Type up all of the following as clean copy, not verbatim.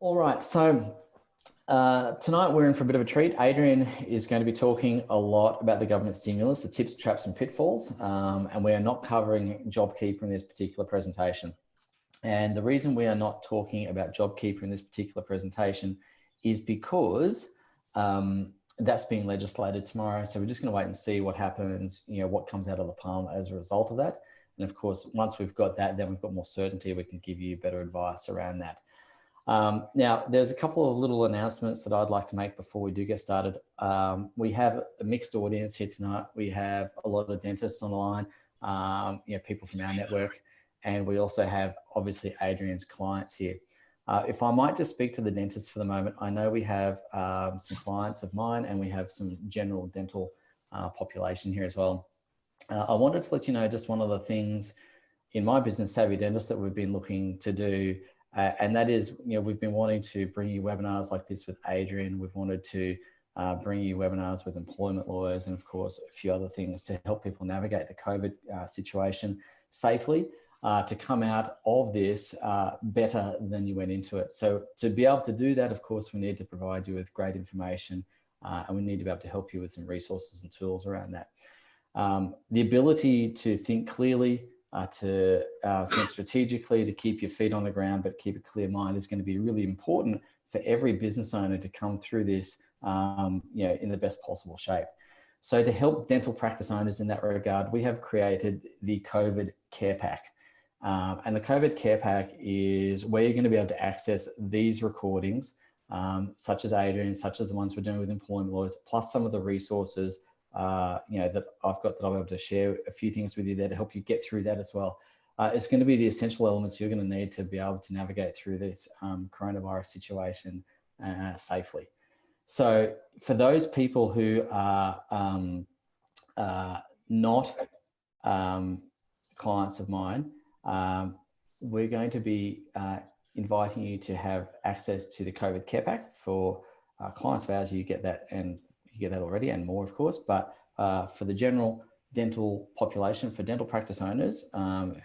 All right, so tonight we're in for a bit of a treat. Adrian is going to be talking a lot about the government stimulus, the tips, traps and pitfalls, and we are not covering JobKeeper in this particular presentation. And the reason we are not talking about JobKeeper in this particular presentation is because that's being legislated tomorrow. So we're just going to wait and see what happens, what comes out of the Parliament as a result of that. And of course, once we've got that, then we've got more certainty. We can give you better advice around that. Now, there's a couple of little announcements that I'd like to make before we do get started. We have a mixed audience here tonight. We have a lot of dentists on the line, people from our network, and we also have obviously Adrian's clients here. If I might just speak to the dentists for the moment, I know we have some clients of mine and we have some general dental population here as well. I wanted to let you know just one of the things in my business, Savvy Dentist, that we've been looking to do. And that is, we've been wanting to bring you webinars like this with Adrian. We've wanted to bring you webinars with employment lawyers and, of course, a few other things to help people navigate the COVID situation safely, to come out of this better than you went into it. So to be able to do that, of course, we need to provide you with great information and we need to be able to help you with some resources and tools around that. The ability to think clearly, to think strategically, to keep your feet on the ground, but keep a clear mind is going to be really important for every business owner to come through this, in the best possible shape. So to help dental practice owners in that regard, we have created the COVID Care Pack. And the COVID Care Pack is where you're going to be able to access these recordings, such as Adrian, such as the ones we're doing with employment lawyers, plus some of the resources that I've got that I'll be able to share a few things with you there to help you get through that as well. It's going to be the essential elements you're going to need to be able to navigate through this coronavirus situation safely. So for those people who are not clients of mine, we're going to be inviting you to have access to the COVID Care Pack. For clients of ours, you get that, and you get that already and more, of course, but for the general dental population, for dental practice owners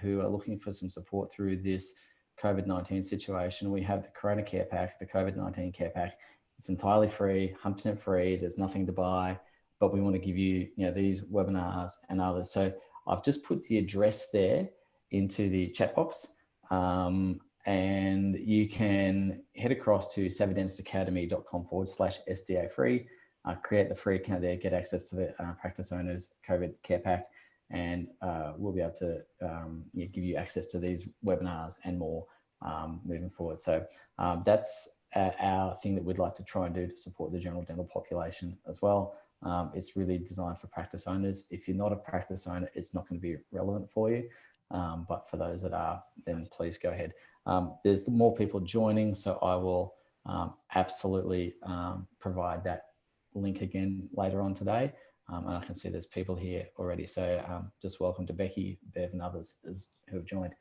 who are looking for some support through this COVID-19 situation, we have the Corona Care Pack, the COVID-19 Care Pack. It's entirely free, 100% free. There's nothing to buy, but we want to give you, these webinars and others. So I've just put the address there into the chat box, and you can head across to savvydentistacademy.com/SDA free. Create the free account there, get access to the practice owners COVID Care Pack, and we'll be able to give you access to these webinars and more moving forward. So that's our thing that we'd like to try and do to support the general dental population as well. It's really designed for practice owners. If you're not a practice owner, it's not going to be relevant for you. But for those that are, then please go ahead. There's more people joining, so I will absolutely provide that link again later on today, and I can see there's people here already, so just welcome to Becky, Bev and others who have joined.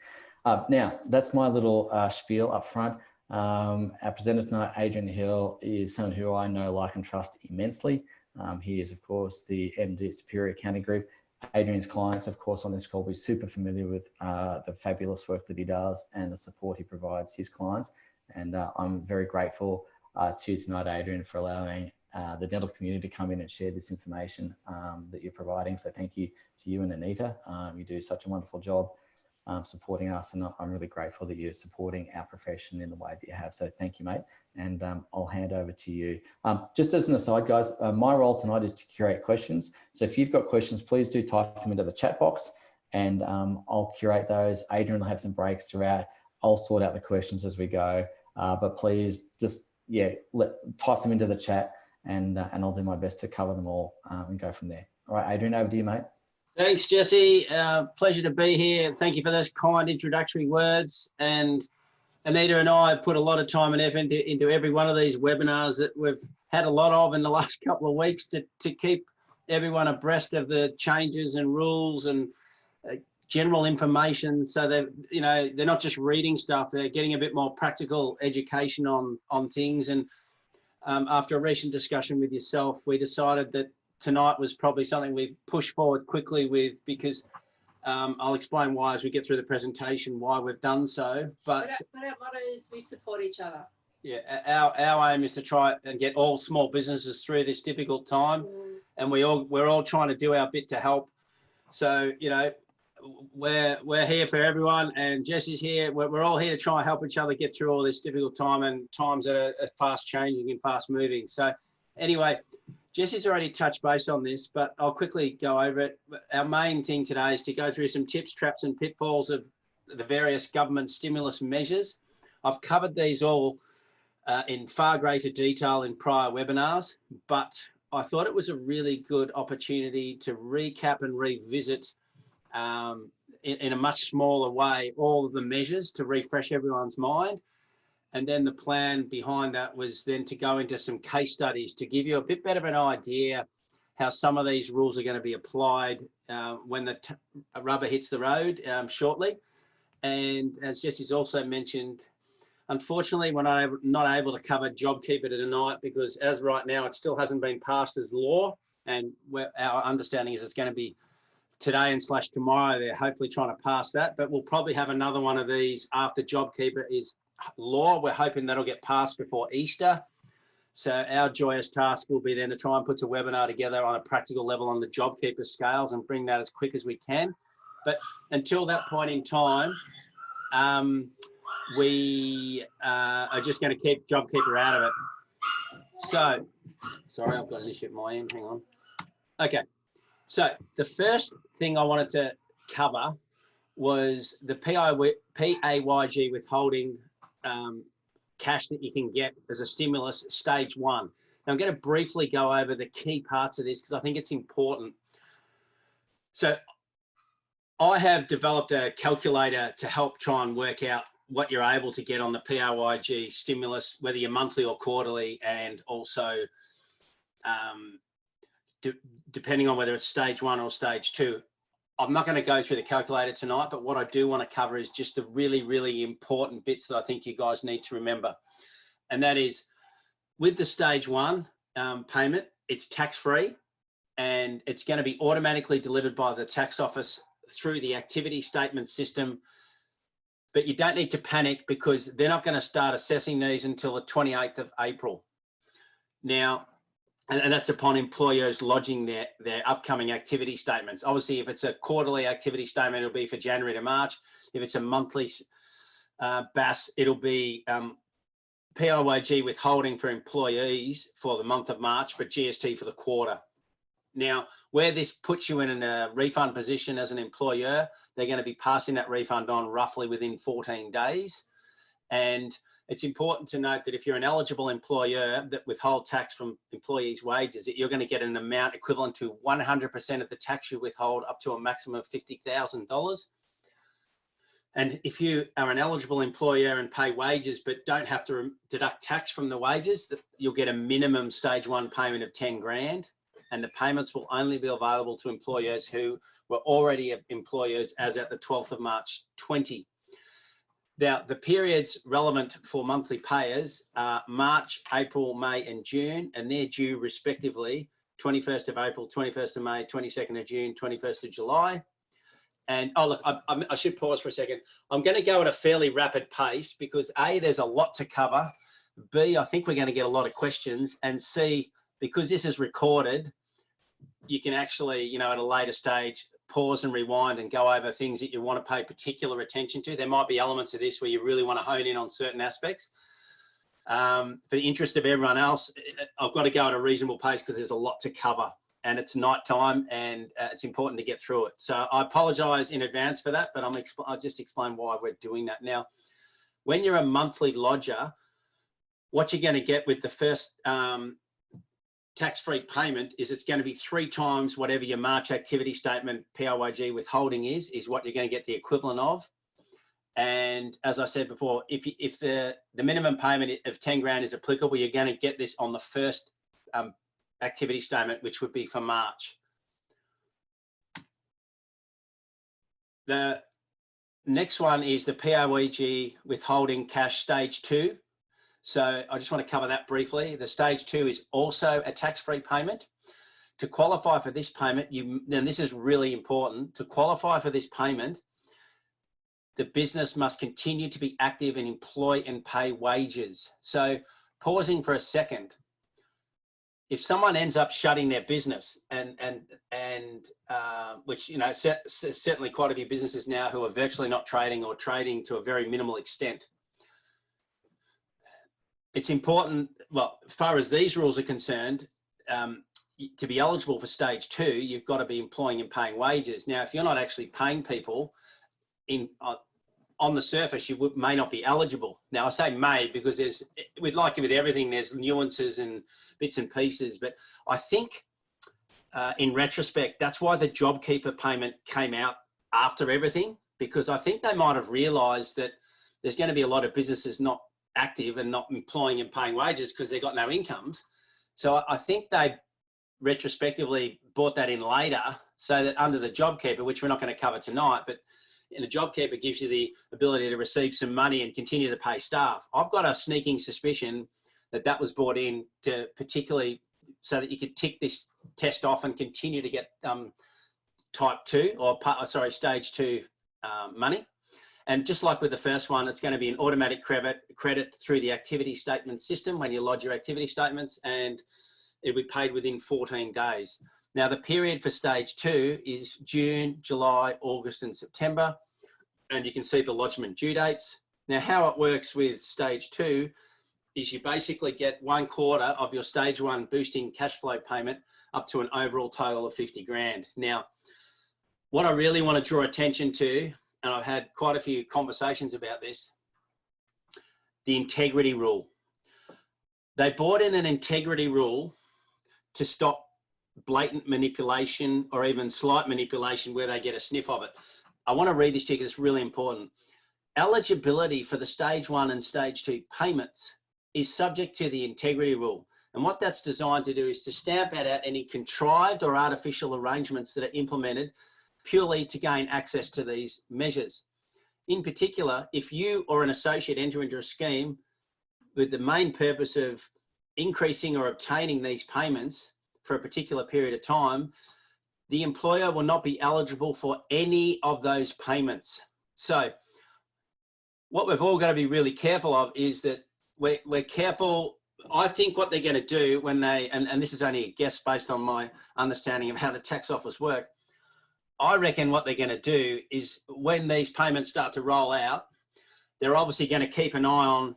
Now that's my little spiel up front. Our presenter tonight, Adrian Hill, is someone who I know, like and trust immensely. He is of course the MD at Superior Accounting Group. Adrian's clients, of course, on this call will be super familiar with the fabulous work that he does and the support he provides his clients, and I'm very grateful to you tonight, Adrian, for allowing the dental community to come in and share this information that you're providing. So thank you to you and Anita. You do such a wonderful job supporting us, and I'm really grateful that you're supporting our profession in the way that you have. So thank you, mate. And I'll hand over to you. Just as an aside, guys, my role tonight is to curate questions. So if you've got questions, please do type them into the chat box, and I'll curate those. Adrian will have some breaks throughout. I'll sort out the questions as we go, but please just, type them into the chat, and I'll do my best to cover them all and go from there. All right, Adrian, over to you, mate. Thanks, Jesse. Pleasure to be here. Thank you for those kind introductory words. And Anita and I have put a lot of time and effort into every one of these webinars that we've had a lot of in the last couple of weeks to keep everyone abreast of the changes and rules and general information, so that they're not just reading stuff, they're getting a bit more practical education on things. And after a recent discussion with yourself, we decided that tonight was probably something we push forward quickly with, because I'll explain why as we get through the presentation why we've done so. But our motto is we support each other. Yeah, our aim is to try and get all small businesses through this difficult time, and we're all trying to do our bit to help. So, you know, we're here for everyone, and Jesse's here. We're all here to try and help each other get through all this difficult time, and times that are fast changing and fast moving. So anyway, Jesse's already touched base on this, but I'll quickly go over it. Our main thing today is to go through some tips, traps and pitfalls of the various government stimulus measures. I've covered these all in far greater detail in prior webinars, but I thought it was a really good opportunity to recap and revisit in a much smaller way all of the measures to refresh everyone's mind. And then the plan behind that was then to go into some case studies to give you a bit better of an idea how some of these rules are going to be applied when the rubber hits the road shortly. And as Jesse's also mentioned, unfortunately, we're not able to cover JobKeeper tonight because as right now, it still hasn't been passed as law. And our understanding is it's going to be today and / tomorrow. They're hopefully trying to pass that, but we'll probably have another one of these after JobKeeper is law. We're hoping that'll get passed before Easter. So our joyous task will be then to try and put a webinar together on a practical level on the JobKeeper scales and bring that as quick as we can. But until that point in time, we are just going to keep JobKeeper out of it. So, sorry, I've got an issue at my end. Hang on. Okay. So the first thing I wanted to cover was the PAYG withholding cash that you can get as a stimulus stage 1. Now I'm going to briefly go over the key parts of this because I think it's important. So I have developed a calculator to help try and work out what you're able to get on the PAYG stimulus, whether you're monthly or quarterly, and also depending on whether it's stage 1 or stage 2. I'm not going to go through the calculator tonight, but what I do want to cover is just the really, really important bits that I think you guys need to remember. And that is with the stage 1 payment, it's tax-free and it's going to be automatically delivered by the tax office through the activity statement system. But you don't need to panic because they're not going to start assessing these until the 28th of April. Now, and that's upon employers lodging their upcoming activity statements. Obviously, if it's a quarterly activity statement, it'll be for January to March. If it's a monthly BAS, it'll be PAYG withholding for employees for the month of March, but GST for the quarter. Now, where this puts you in a refund position as an employer, they're going to be passing that refund on roughly within 14 days. And it's important to note that if you're an eligible employer that withhold tax from employees' wages, that you're going to get an amount equivalent to 100% of the tax you withhold up to a maximum of $50,000. And if you are an eligible employer and pay wages but don't have to deduct tax from the wages, you'll get a minimum stage 1 payment of 10 grand. And the payments will only be available to employers who were already employers as at the 12th of March 20. Now, the periods relevant for monthly payers are March, April, May and June, and they're due respectively 21st of April, 21st of May, 22nd of June, 21st of July. And, oh, look, I should pause for a second. I'm going to go at a fairly rapid pace because A, there's a lot to cover. B, I think we're going to get a lot of questions. And C, because this is recorded, you can actually, you know, at a later stage, pause and rewind and go over things that you want to pay particular attention to. There might be elements of this where you really want to hone in on certain aspects. For the interest of everyone else, I've got to go at a reasonable pace because there's a lot to cover and it's night time and it's important to get through it. So I apologize in advance for that, but I'll just explain why we're doing that. Now, when you're a monthly lodger, what you're going to get with the first tax-free payment is it's going to be 3 times whatever your March activity statement PAYG withholding is what you're going to get the equivalent of. And as I said before, if the minimum payment of 10 grand is applicable, you're going to get this on the first activity statement, which would be for March. The next one is the PAYG withholding cash stage 2. So I just want to cover that briefly. The stage 2 is also a tax-free payment. To qualify for this payment, and this is really important, to qualify for this payment, the business must continue to be active and employ and pay wages. So pausing for a second, if someone ends up shutting their business and which, you know, certainly quite a few businesses now who are virtually not trading or trading to a very minimal extent, it's important, well, as far as these rules are concerned, to be eligible for stage 2, you've got to be employing and paying wages. Now, if you're not actually paying people on the surface, you may not be eligible. Now, I say may because there's, with everything, there's nuances and bits and pieces. But I think in retrospect, that's why the JobKeeper payment came out after everything, because I think they might have realised that there's going to be a lot of businesses not active and not employing and paying wages because they've got no incomes. So I think they retrospectively brought that in later, so that under the JobKeeper, which we're not going to cover tonight, but in a JobKeeper gives you the ability to receive some money and continue to pay staff. I've got a sneaking suspicion that that was brought in to particularly so that you could tick this test off and continue to get type 2 or stage 2 money. And just like with the first one, it's going to be an automatic credit through the activity statement system when you lodge your activity statements, and it'll be paid within 14 days. Now, the period for stage 2 is June, July, August, and September. And you can see the lodgement due dates. Now, how it works with stage 2 is you basically get 1/4 of your stage 1 boosting cash flow payment up to an overall total of 50 grand. Now, what I really want to draw attention to, and I've had quite a few conversations about this, the integrity rule. They brought in an integrity rule to stop blatant manipulation or even slight manipulation where they get a sniff of it. I want to read this to you because it's really important. Eligibility for the stage 1 and stage 2 payments is subject to the integrity rule. And what that's designed to do is to stamp out any contrived or artificial arrangements that are implemented purely to gain access to these measures. In particular, if you or an associate enter into a scheme with the main purpose of increasing or obtaining these payments for a particular period of time, the employer will not be eligible for any of those payments. So what we've all got to be really careful of is that we're careful. I think what they're going to do when they, and this is only a guess based on my understanding of how the tax office work, I reckon what they're going to do is when these payments start to roll out, they're obviously going to keep an eye on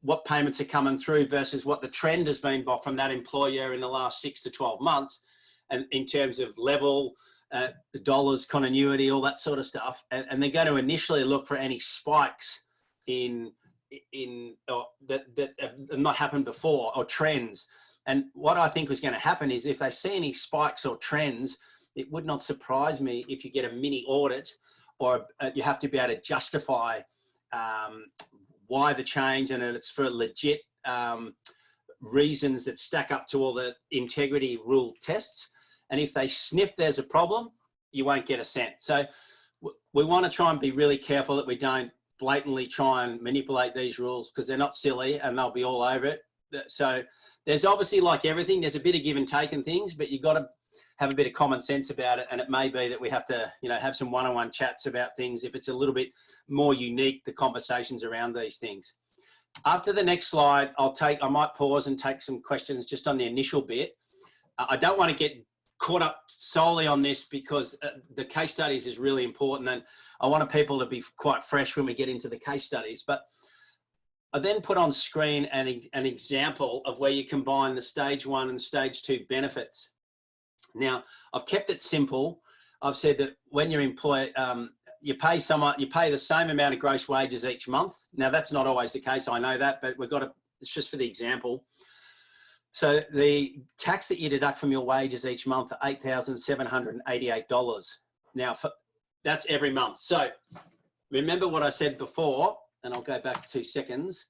what payments are coming through versus what the trend has been from that employer in the last 6 to 12 months, and in terms of level, the dollars, continuity, all that sort of stuff. And they're going to initially look for any spikes that have not happened before, or trends. And what I think is going to happen is if they see any spikes or trends, it would not surprise me if you get a mini audit, or you have to be able to justify why the change, and it's for legit reasons that stack up to all the integrity rule tests. And if they sniff there's a problem, you won't get a cent. So we want to try and be really careful that we don't blatantly try and manipulate these rules, because they're not silly and they'll be all over it. So there's obviously, like everything, there's a bit of give and take in things, but you've got to have a bit of common sense about it. And it may be that we have to, you know, have some one-on-one chats about things if it's a little bit more unique, the conversations around these things. After the next slide, I might pause and take some questions just on the initial bit. I don't want to get caught up solely on this because the case studies is really important, and I want people to be quite fresh when we get into the case studies. But I then put on screen an example of where you combine the stage 1 and stage 2 benefits. Now, I've kept it simple. I've said that when you employ, you pay the same amount of gross wages each month. Now, that's not always the case, I know that, but it's just for the example. So the tax that you deduct from your wages each month are $8,788. Now, that's every month. So remember what I said before, and I'll go back 2 seconds.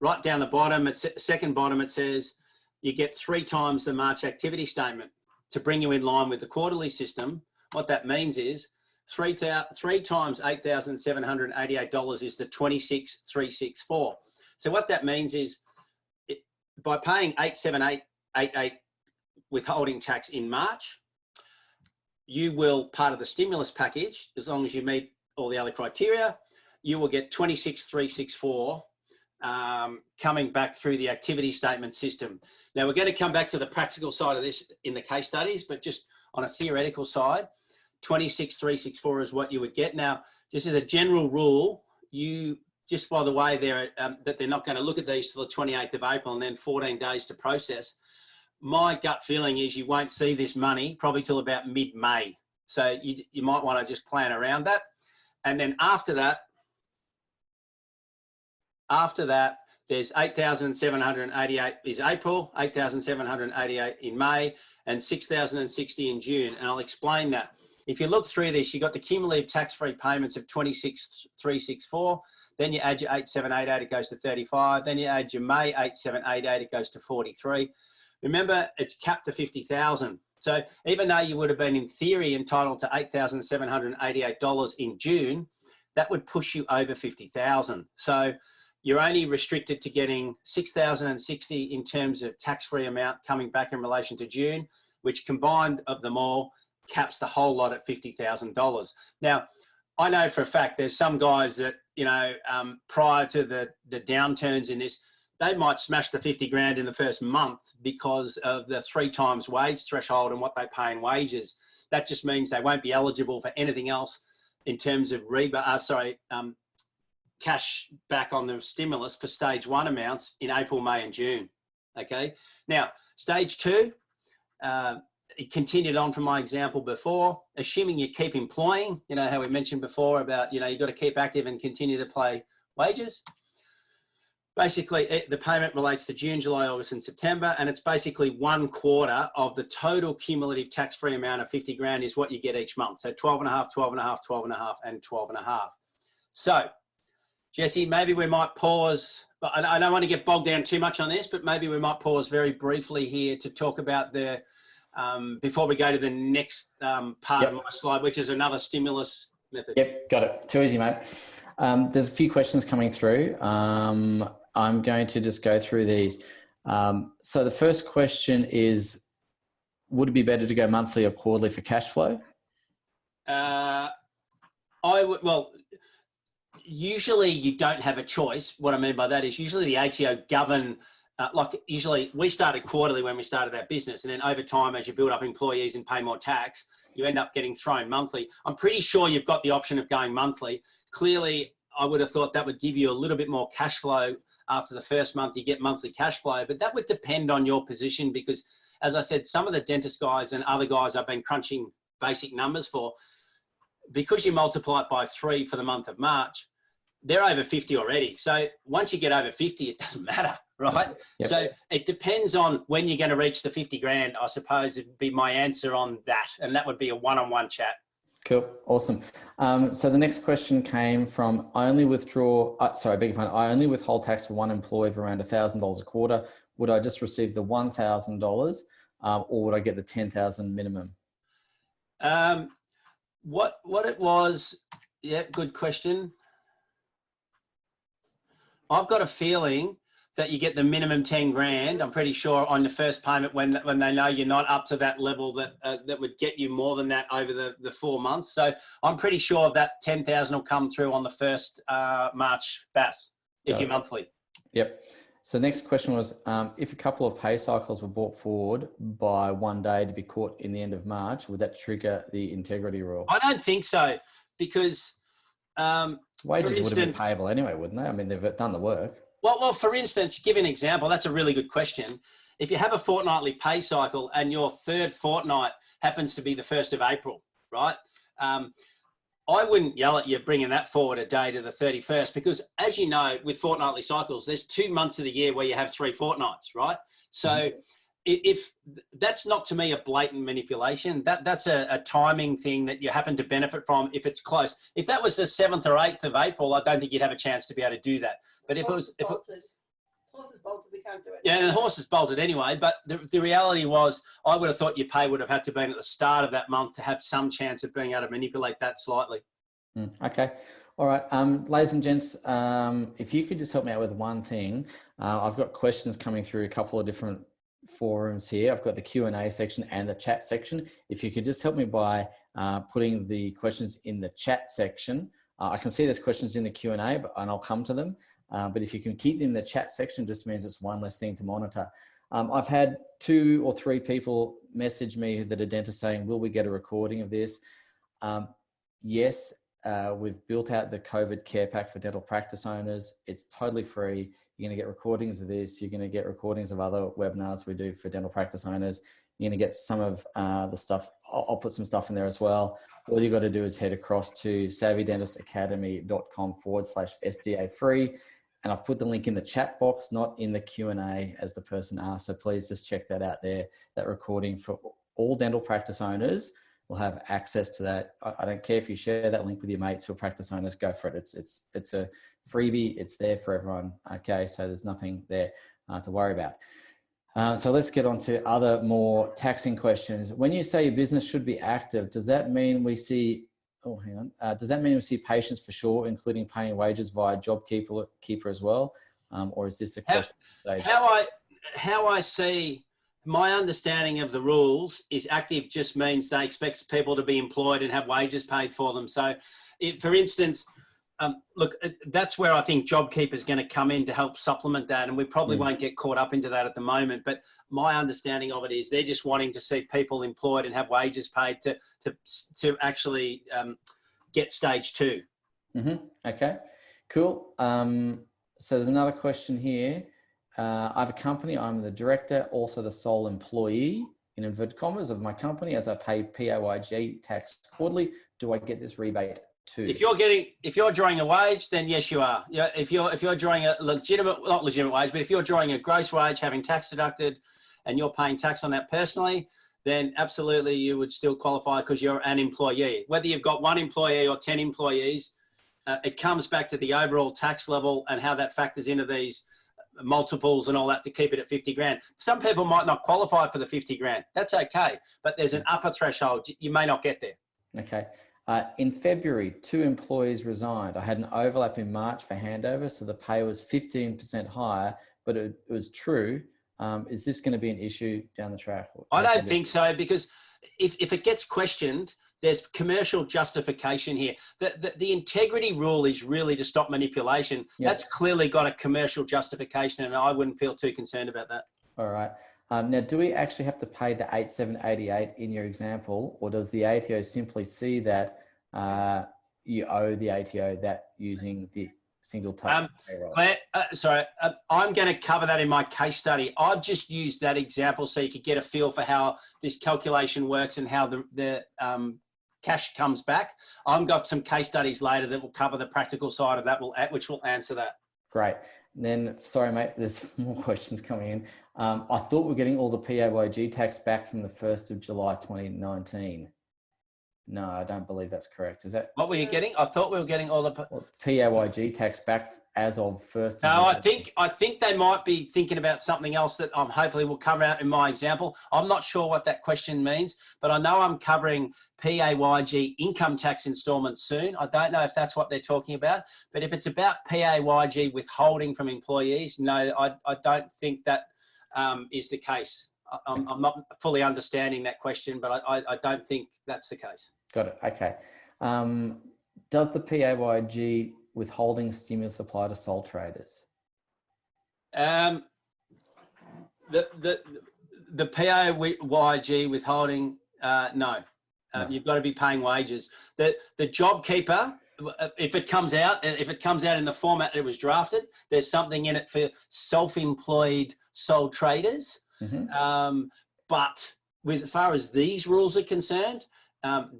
Right down the bottom, second bottom, it says you get 3 times the March activity statement to bring you in line with the quarterly system. What that means is 3 times $8,788 is the 26,364. So what that means is, by paying $8,788 withholding tax in March, you will, part of the stimulus package, as long as you meet all the other criteria, you will get 26,364 coming back through the activity statement system. Now we're going to come back to the practical side of this in the case studies, but just on a theoretical side, 26,364 is what you would get. Now, just as a general rule, just by the way, that they're not going to look at these till the 28th of April and then 14 days to process. My gut feeling is you won't see this money probably till about mid-May. So you might want to just plan around that. And then after that, there's 8,788 is April, 8,788 in May, and 6,060 in June. And I'll explain that. If you look through this, you've got the cumulative tax-free payments of 26,364. Then you add your 8,788, it goes to 35. Then you add your May 8,788, it goes to 43. Remember, it's capped to 50,000. So even though you would have been in theory entitled to $8,788 in June, that would push you over 50,000. So you're only restricted to getting 6,060 in terms of tax-free amount coming back in relation to June, which combined of them all caps the whole lot at $50,000. Now, I know for a fact there's some guys that, you know, prior to the downturns in this, they might smash the 50 grand in the first month because of the 3 times wage threshold and what they pay in wages. That just means they won't be eligible for anything else in terms of cash back on the stimulus for stage 1 amounts in April, May and June. Okay. Now, stage 2, it continued on from my example before, assuming you keep employing, you know, how we mentioned before about, you know, you've got to keep active and continue to pay wages. Basically, the payment relates to June, July, August and September, and it's basically 1/4 of the total cumulative tax-free amount of 50 grand is what you get each month. So 12.5, 12.5, 12.5 and 12.5. So, Jesse, maybe we might pause, but I don't want to get bogged down too much on this, but maybe we might pause very briefly here to talk about the, before we go to the next part of my slide, which is another stimulus method. Yep, got it. Too easy, mate. There's a few questions coming through. I'm going to just go through these. So the first question is, would it be better to go monthly or quarterly for cash flow? Well, usually you don't have a choice. What I mean by that is usually the ATO govern, like usually we started quarterly when we started our business, and then over time, as you build up employees and pay more tax, you end up getting thrown monthly. I'm pretty sure you've got the option of going monthly. Clearly, I would have thought that would give you a little bit more cash flow. After the first month, you get monthly cash flow, but that would depend on your position because, as I said, some of the dentist guys and other guys I've been crunching basic numbers for, because you multiply it by 3 for the month of March, they're over 50 already. So once you get over 50, it doesn't matter, right? Yep. So it depends on when you're going to reach the 50 grand, I suppose it'd be my answer on that. And that would be a one-on-one chat. Cool. Awesome. So the next question came from, I only withhold tax for one employee of around $1,000 a quarter. Would I just receive the $1,000 or would I get the 10,000 minimum? What it was, yeah, good question. I've got a feeling that you get the minimum 10 grand. I'm pretty sure on the first payment when they know you're not up to that level that that would get you more than that over the 4 months. So I'm pretty sure that 10,000 will come through on the first March BAS if you're monthly. Yep. So the next question was, if a couple of pay cycles were brought forward by 1 day to be caught in the end of March, would that trigger the integrity rule? I don't think so because wages would have been payable anyway, wouldn't they? I mean, they've done the work. Well, for instance, give an example. That's a really good question. If you have a fortnightly pay cycle and your third fortnight happens to be the 1st of April, right? I wouldn't yell at you bringing that forward a day to the 31st because, as you know, with fortnightly cycles, there's 2 months of the year where you have 3 fortnights, right? So if that's not to me a blatant manipulation, that's a timing thing that you happen to benefit from if it's close. If that was the 7th or 8th of April, I don't think you'd have a chance to be able to do that. But if it was... Horse is bolted, we can't do it. Yeah, and the horse is bolted anyway, but the reality was I would have thought your pay would have had to been at the start of that month to have some chance of being able to manipulate that slightly. Okay. All right. Ladies and gents, if you could just help me out with one thing. I've got questions coming through a couple of different forums here. I've got the Q&A section and the chat section. If you could just help me by putting the questions in the chat section, I can see there's questions in the Q&A, and I'll come to them. But if you can keep them in the chat section, just means it's one less thing to monitor. I've had 2 or 3 people message me that are dentists saying, will we get a recording of this? Yes, we've built out the COVID care pack for dental practice owners. It's totally free. You're going to get recordings of this. You're going to get recordings of other webinars we do for dental practice owners. You're going to get some of the stuff. I'll put some stuff in there as well. All you got to do is head across to savvydentistacademy.com/SDA free. And I've put the link in the chat box, not in the Q&A as the person asked. So please just check that out there. That recording for all dental practice owners will have access to that. I don't care if you share that link with your mates who are practice owners, go for it. It's a freebie. It's there for everyone. Okay, so there's nothing there to worry about. So let's get on to other more taxing questions. When you say your business should be active, does that mean we see, does that mean we see patients for sure, including paying wages via JobKeeper as well? Or is this a question? How I see, my understanding of the rules is active just means they expect people to be employed and have wages paid for them. So for instance, look, that's where I think JobKeeper is going to come in to help supplement that. And we probably won't get caught up into that at the moment. But my understanding of it is they're just wanting to see people employed and have wages paid to actually get stage 2. Okay, cool. So there's another question here. I have a company. I'm the director, also the sole employee in inverted commas of my company, as I pay PAYG tax quarterly. Do I get this rebate too? If you're drawing a wage, then yes, you are. Yeah, if you're drawing a not legitimate wage, but if you're drawing a gross wage, having tax deducted, and you're paying tax on that personally, then absolutely you would still qualify because you're an employee. Whether you've got 1 employee or 10 employees, it comes back to the overall tax level and how that factors into these multiples and all that to keep it at 50 grand. Some people might not qualify for the 50 grand. That's okay. But there's an upper threshold. You may not get there. Okay. In February, 2 employees resigned. I had an overlap in March for handover, so the pay was 15% higher, but it was true. Is this going to be an issue down the track? I don't think so, because if it gets questioned, there's commercial justification here. The integrity rule is really to stop manipulation. Yep. That's clearly got a commercial justification, and I wouldn't feel too concerned about that. All right. Now, do we actually have to pay the 8788 in your example, or does the ATO simply see that you owe the ATO that using the single touch payroll? I'm going to cover that in my case study. I've just used that example so you could get a feel for how this calculation works and how the cash comes back. I've got some case studies later that will cover the practical side of that, which will answer that. Great. And then, sorry, mate, there's more questions coming in. I thought we're getting all the PAYG tax back from the 1st of July 2019. No, I don't believe that's correct. Is that what were you getting? I thought we were getting all the PAYG tax back as of 1st. No, I think they might be thinking about something else that hopefully will come out in my example. I'm not sure what that question means, but I know I'm covering PAYG income tax installments soon. I don't know if that's what they're talking about, but if it's about PAYG withholding from employees, no, I don't think that is the case. I'm not fully understanding that question, but I don't think that's the case. Got it. Okay. Does the PAYG withholding stimulus apply to sole traders? The PAYG withholding, no. You've got to be paying wages. The JobKeeper, if it comes out in the format it was drafted, there's something in it for self-employed sole traders. But as far as these rules are concerned,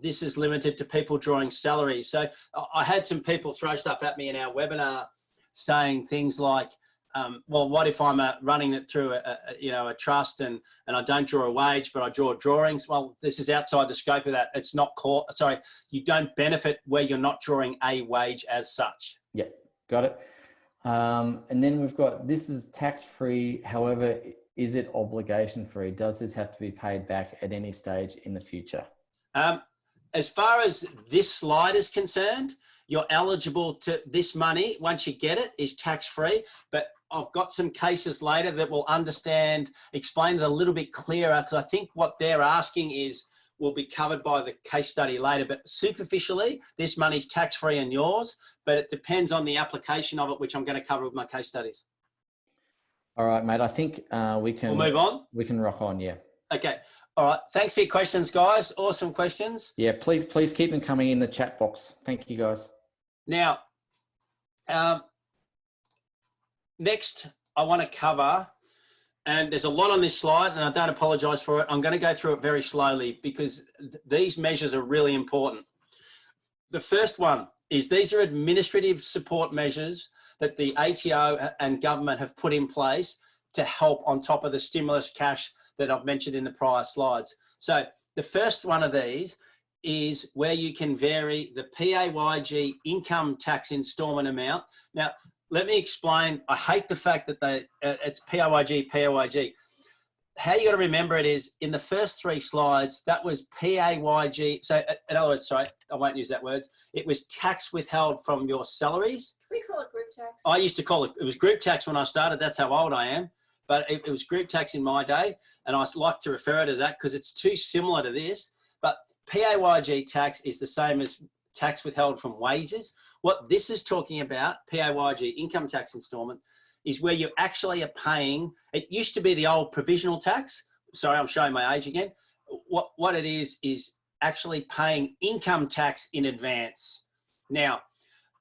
this is limited to people drawing salary. So I had some people throw stuff at me in our webinar saying things like, well, what if I'm running it through a trust and I don't draw a wage, but I draw drawings? Well, this is outside the scope of that. It's not you don't benefit where you're not drawing a wage as such. Yeah, got it. And then we've got, this is tax-free. However, is it obligation free? Does this have to be paid back at any stage in the future? As far as this slide is concerned, you're eligible to this money. Once you get it, is tax-free. But I've got some cases later that will explain it a little bit clearer, because I think what they're asking is, will be covered by the case study later, but superficially, this money's tax-free and yours, but it depends on the application of it, which I'm going to cover with my case studies. All right, mate. I think we can We'll move on. We can rock on. Yeah. Okay. All right. Thanks for your questions, guys. Awesome questions. Yeah. Please keep them coming in the chat box. Thank you, guys. Now, next, I want to cover, and there's a lot on this slide, and I don't apologise for it. I'm going to go through it very slowly because these measures are really important. The first one is these are administrative support measures that the ATO and government have put in place to help on top of the stimulus cash that I've mentioned in the prior slides. So the first one of these is where you can vary the PAYG income tax instalment amount. Now, let me explain. I hate the fact that it's PAYG. How you got to remember it is in the first 3 slides, that was PAYG. So in other words, sorry, I won't use that words. It was tax withheld from your salaries. We call it group tax. I used to call it was group tax when I started. That's how old I am. But it was group tax in my day. And I like to refer to that because it's too similar to this. But PAYG tax is the same as tax withheld from wages. What this is talking about, PAYG income tax instalment, is where you actually are paying. It used to be the old provisional tax. Sorry, I'm showing my age again. What it is actually paying income tax in advance. Now,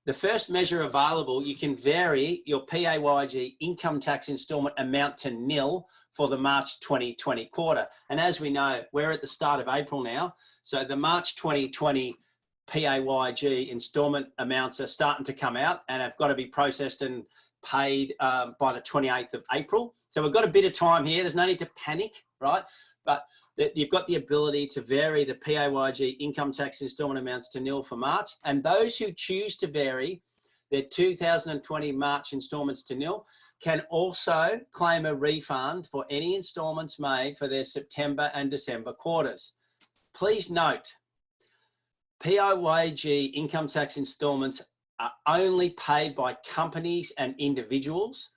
the first measure available, you can vary your PAYG income tax instalment amount to nil for the March 2020 quarter. And as we know, we're at the start of April now. So the March 2020 PAYG instalment amounts are starting to come out and have got to be processed and paid by the 28th of April. So we've got a bit of time here. There's no need to panic, right? But you've got the ability to vary the PAYG income tax instalment amounts to nil for March. And those who choose to vary their 2020 March instalments to nil can also claim a refund for any instalments made for their September and December quarters. Please note, PAYG income tax instalments are only paid by companies and individuals,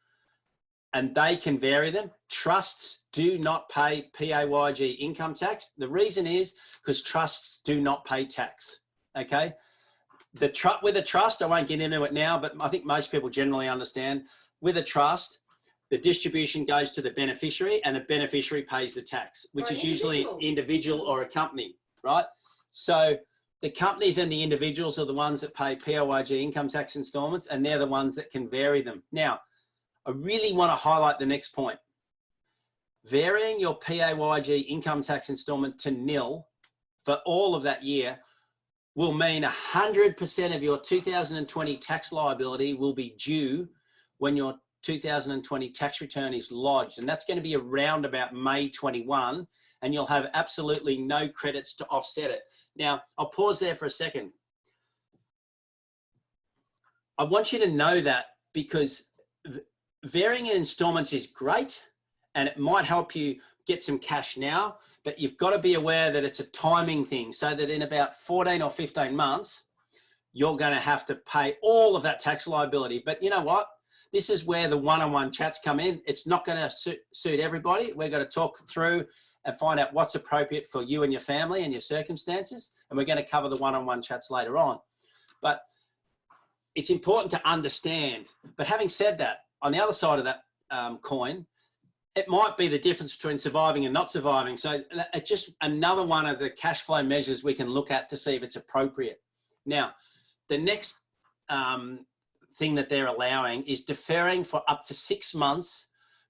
and they can vary them. Trusts do not pay PAYG income tax. The reason is because trusts do not pay tax, okay? With a trust, I won't get into it now, but I think most people generally understand, with a trust, the distribution goes to the beneficiary and the beneficiary pays the tax, which is usually individual or a company, right? So the companies and the individuals are the ones that pay PAYG income tax instalments, and they're the ones that can vary them. Now, I really want to highlight the next point. Varying your PAYG income tax instalment to nil for all of that year will mean 100% of your 2020 tax liability will be due when your 2020 tax return is lodged. And that's going to be around about May 21, and you'll have absolutely no credits to offset it. Now, I'll pause there for a second. I want you to know that because varying installments is great and it might help you get some cash now, but you've got to be aware that it's a timing thing, so that in about 14 or 15 months, you're going to have to pay all of that tax liability. But you know what? This is where the one-on-one chats come in. It's not going to suit everybody. We're going to talk through and find out what's appropriate for you and your family and your circumstances. And we're going to cover the one-on-one chats later on. But it's important to understand. But having said that, on the other side of that coin, it might be the difference between surviving and not surviving. So it's just another one of the cash flow measures we can look at to see if it's appropriate. Now, the next thing that they're allowing is deferring for up to 6 months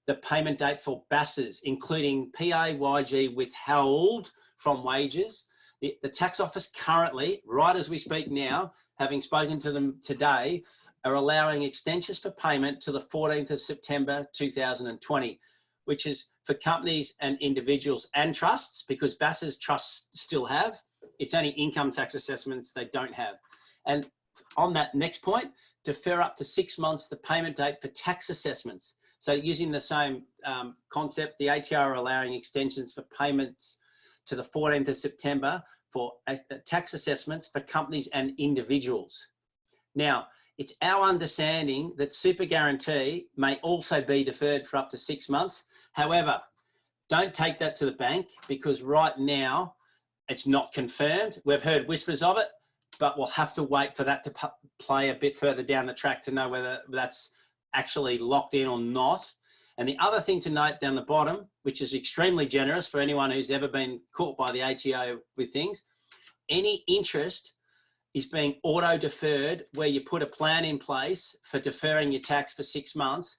the payment date for BASs, including PAYG withheld from wages. The tax office currently, right as we speak now, having spoken to them today, are allowing extensions for payment to the 14th of September 2020, which is for companies and individuals and trusts, because BASs trusts still have. It's only income tax assessments they don't have. And on that next point, defer up to 6 months the payment date for tax assessments. So using the same concept, the ATO are allowing extensions for payments to the 14th of September for tax assessments for companies and individuals. Now, it's our understanding that super guarantee may also be deferred for up to 6 months. However, don't take that to the bank, because right now It's not confirmed. We've heard whispers of it, but we'll have to wait for that to play a bit further down the track to know whether that's actually locked in or not. And the other thing to note down the bottom, which is extremely generous for anyone who's ever been caught by the ATO with things, any interest is being auto-deferred, where you put a plan in place for deferring your tax for 6 months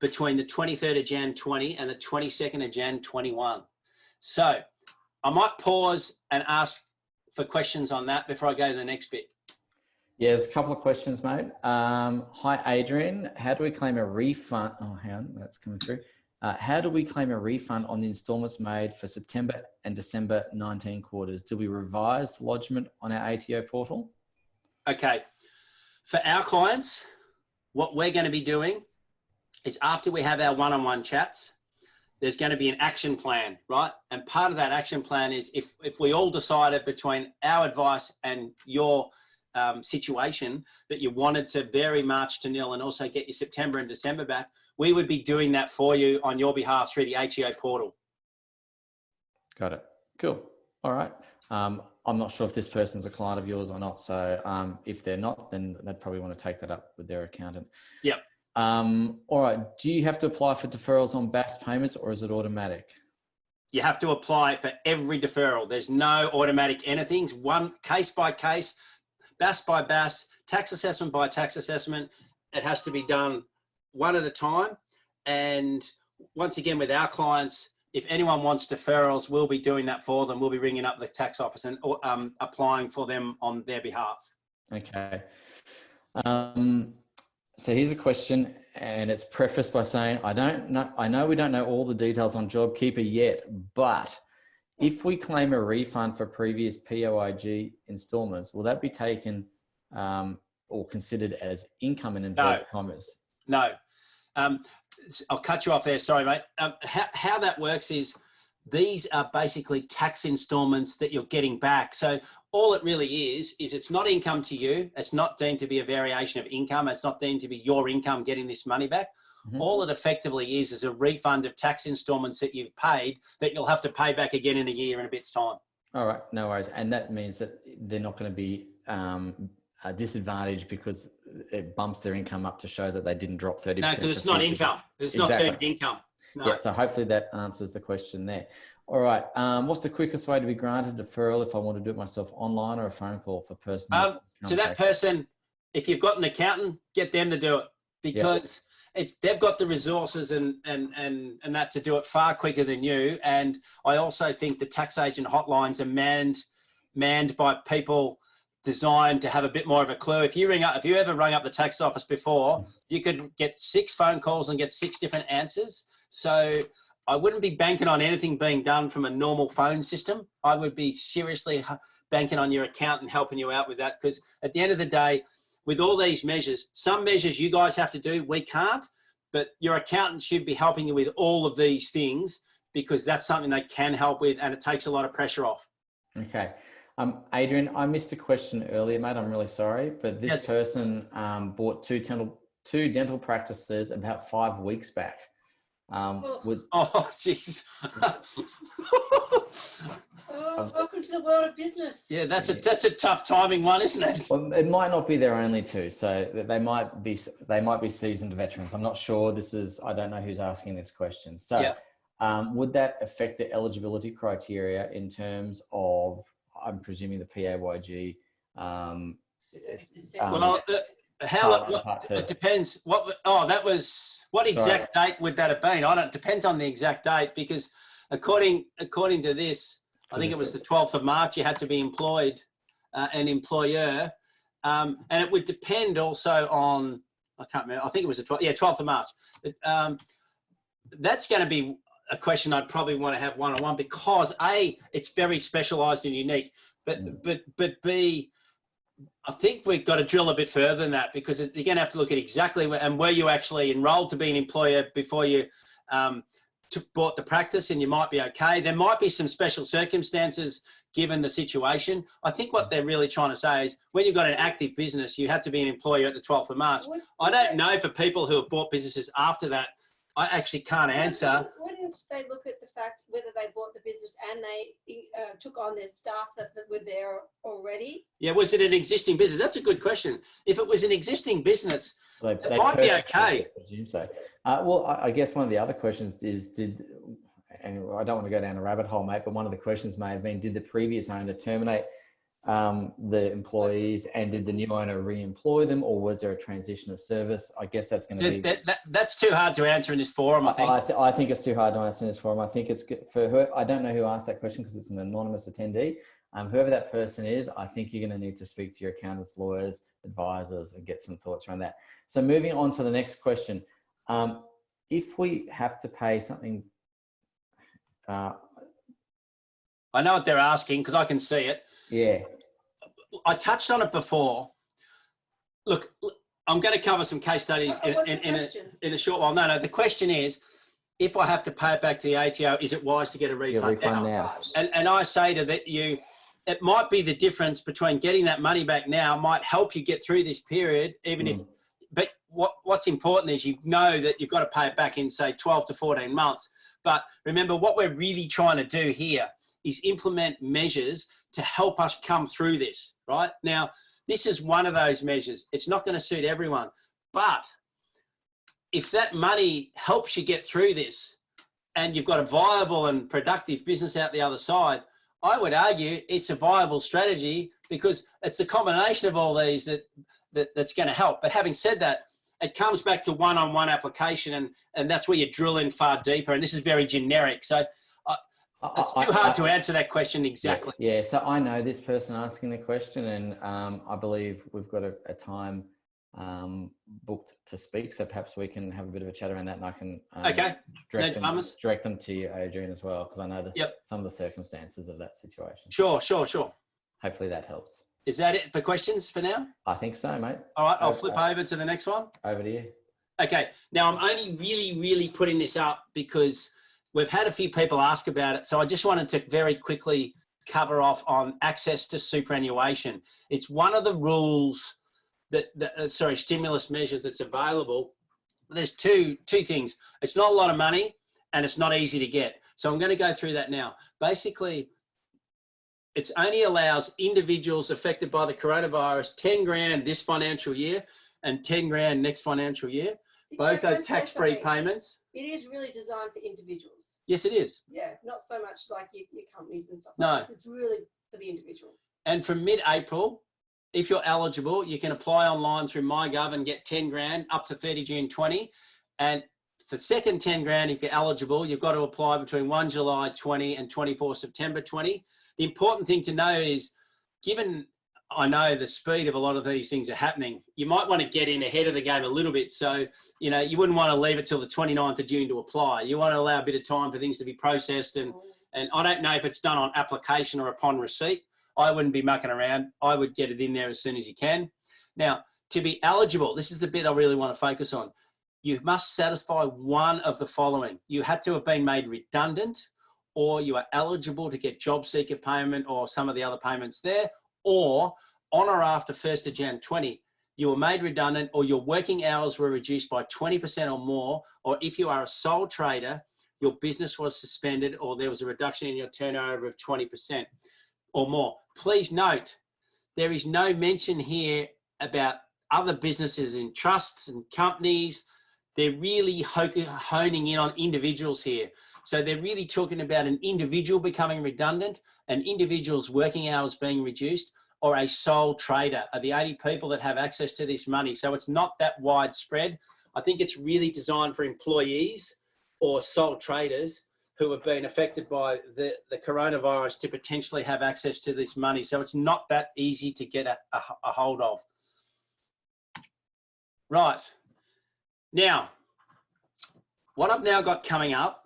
between the 23rd of Jan 20 and the 22nd of Jan 21. So I might pause and ask for questions on that before I go to the next bit. Yeah, there's a couple of questions, mate. Hi, Adrian. How do we claim a refund? Oh, hang on, that's coming through. How do we claim a refund on the instalments made for September and December 19 quarters? Do we revise the lodgement on our ATO portal? Okay. For our clients, what we're going to be doing is, after we have our one-on-one chats, there's going to be an action plan, right? And part of that action plan is if we all decided between our advice and your situation that you wanted to vary March to nil and also get your September and December back, we would be doing that for you on your behalf through the ATO portal. Got it. Cool. All right. I'm not sure if this person's a client of yours or not. So if they're not, then they'd probably want to take that up with their accountant. Yep. All right. Do you have to apply for deferrals on BAS payments, or is it automatic? You have to apply for every deferral. There's no automatic anything. One case by case, BAS by BAS, tax assessment by tax assessment. It has to be done one at a time. And once again, with our clients, if anyone wants deferrals, we'll be doing that for them. We'll be ringing up the tax office and applying for them on their behalf. Okay. So here's a question, and it's prefaced by saying, I know we don't know all the details on JobKeeper yet, but if we claim a refund for previous PAYG instalments, will that be taken or considered as income in inverted commas? No. I'll cut you off there. Sorry, mate. How that works is, these are basically tax instalments that you're getting back. So all it really is it's not income to you. It's not deemed to be a variation of income. It's not deemed to be your income getting this money back. Mm-hmm. All it effectively is a refund of tax instalments that you've paid that you'll have to pay back again in a year and a bit's time. All right, no worries. And that means that they're not going to be disadvantaged because it bumps their income up to show that they didn't drop 30%. No, because it's not income. It's not deemed income. No. Yeah, so hopefully that answers the question there. All right, what's the quickest way to be granted deferral if I want to do it myself, online or a phone call for personal? To that person, if you've got an accountant, get them to do it, because they've got the resources and that to do it far quicker than you. And I also think the tax agent hotlines are manned by people designed to have a bit more of a clue. If you ever rang up the tax office before, you could get 6 phone calls and get 6 different answers. So I wouldn't be banking on anything being done from a normal phone system. I would be seriously banking on your accountant helping you out with that, because at the end of the day, with all these measures, some measures you guys have to do, we can't, but your accountant should be helping you with all of these things, because that's something they can help with, and it takes a lot of pressure off. Okay. Adrian, I missed a question earlier, mate. I'm really sorry, but this person bought two dental practices about 5 weeks back. Oh, Jesus. Welcome to the world of business. Yeah, that's a tough timing one, isn't it? Well, it might not be their only two, so they might be seasoned veterans. I'm not sure. I don't know who's asking this question. So, would that affect the eligibility criteria in terms of, I'm presuming, the PAYG? It depends. What exact date would that have been? It depends on the exact date, because according to this, I think it was the 12th of March, you had to be employed, an employer. And it would depend also on, I can't remember, I think it was the 12th of March. That's going to be a question I'd probably want to have one-on-one, because A, it's very specialised and unique, but B, I think we've got to drill a bit further than that, because you're going to have to look at exactly were you actually enrolled to be an employer before you bought the practice, and you might be okay. There might be some special circumstances given the situation. I think what they're really trying to say is, when you've got an active business, you have to be an employer at the 12th of March. I don't know for people who have bought businesses after that. I actually can't answer. What didn't they look at the fact whether they bought the business and they took on their staff that were there already? Yeah, was it an existing business? That's a good question. If it was an existing business, They might be okay. I presume so. Well, I guess one of the other questions is, and I don't want to go down a rabbit hole, mate, but one of the questions may have been, did the previous owner terminate the employees, and did the new owner re-employ them, or was there a transition of service? I guess that's going to be... That's too hard to answer in this forum, I think. I think it's too hard to answer in this forum. I think it's good for her. I don't know who asked that question because it's an anonymous attendee. Whoever that person is, I think you're going to need to speak to your accountants, lawyers, advisors, and get some thoughts around that. So moving on to the next question. If we have to pay something... I know what they're asking because I can see it. Yeah. I touched on it before. Look, I'm going to cover some case studies in a short while. No, the question is, if I have to pay it back to the ATO, is it wise to get a refund now? And I say to that it might be the difference between getting that money back now might help you get through this period, even if, but what's important is you know that you've got to pay it back in, say, 12 to 14 months. But remember, what we're really trying to do here is implement measures to help us come through this, right? Now, this is one of those measures. It's not going to suit everyone, but if that money helps you get through this and you've got a viable and productive business out the other side, I would argue it's a viable strategy because it's the combination of all these that's going to help. But having said that, it comes back to one-on-one application, and that's where you drill in far deeper. And this is very generic. So it's too hard to answer that question exactly. Yeah, so I know this person asking the question, and I believe we've got a time booked to speak. So perhaps we can have a bit of a chat around that, and I can direct them to you, Adrian, as well, because I know some of the circumstances of that situation. Sure. Hopefully that helps. Is that it for questions for now? I think so, mate. All right, I'll flip over to the next one. Over to you. Okay, now I'm only really putting this up because we've had a few people ask about it. So I just wanted to very quickly cover off on access to superannuation. It's one of the rules stimulus measures that's available. There's two things. It's not a lot of money and it's not easy to get. So I'm going to go through that now. Basically, it only allows individuals affected by the coronavirus 10 grand this financial year and 10 grand next financial year. Both are tax-free payments. It is really designed for individuals. Yes, it is. Yeah, not so much like your companies and stuff. No. It's really for the individual. And from mid-April, if you're eligible, you can apply online through MyGov and get 10 grand up to 30 June 20. And the second 10 grand, if you're eligible, you've got to apply between 1 July 20 and 24 September 20. The important thing to know is, given I know the speed of a lot of these things are happening, you might want to get in ahead of the game a little bit. So, you know, you wouldn't want to leave it till the 29th of June to apply. You want to allow a bit of time for things to be processed. And I don't know if it's done on application or upon receipt. I wouldn't be mucking around. I would get it in there as soon as you can. Now, to be eligible, this is the bit I really want to focus on. You must satisfy one of the following. You had to have been made redundant, or you are eligible to get job seeker payment or some of the other payments there, or on or after 1st of Jan 20, you were made redundant or your working hours were reduced by 20% or more, or if you are a sole trader, your business was suspended or there was a reduction in your turnover of 20% or more. Please note, there is no mention here about other businesses in trusts and companies. They're really honing in on individuals here. So they're really talking about an individual becoming redundant, an individual's working hours being reduced, or a sole trader are the 80 people that have access to this money. So it's not that widespread. I think it's really designed for employees or sole traders who have been affected by the coronavirus to potentially have access to this money. So it's not that easy to get a hold of. Right. Now, what I've now got coming up,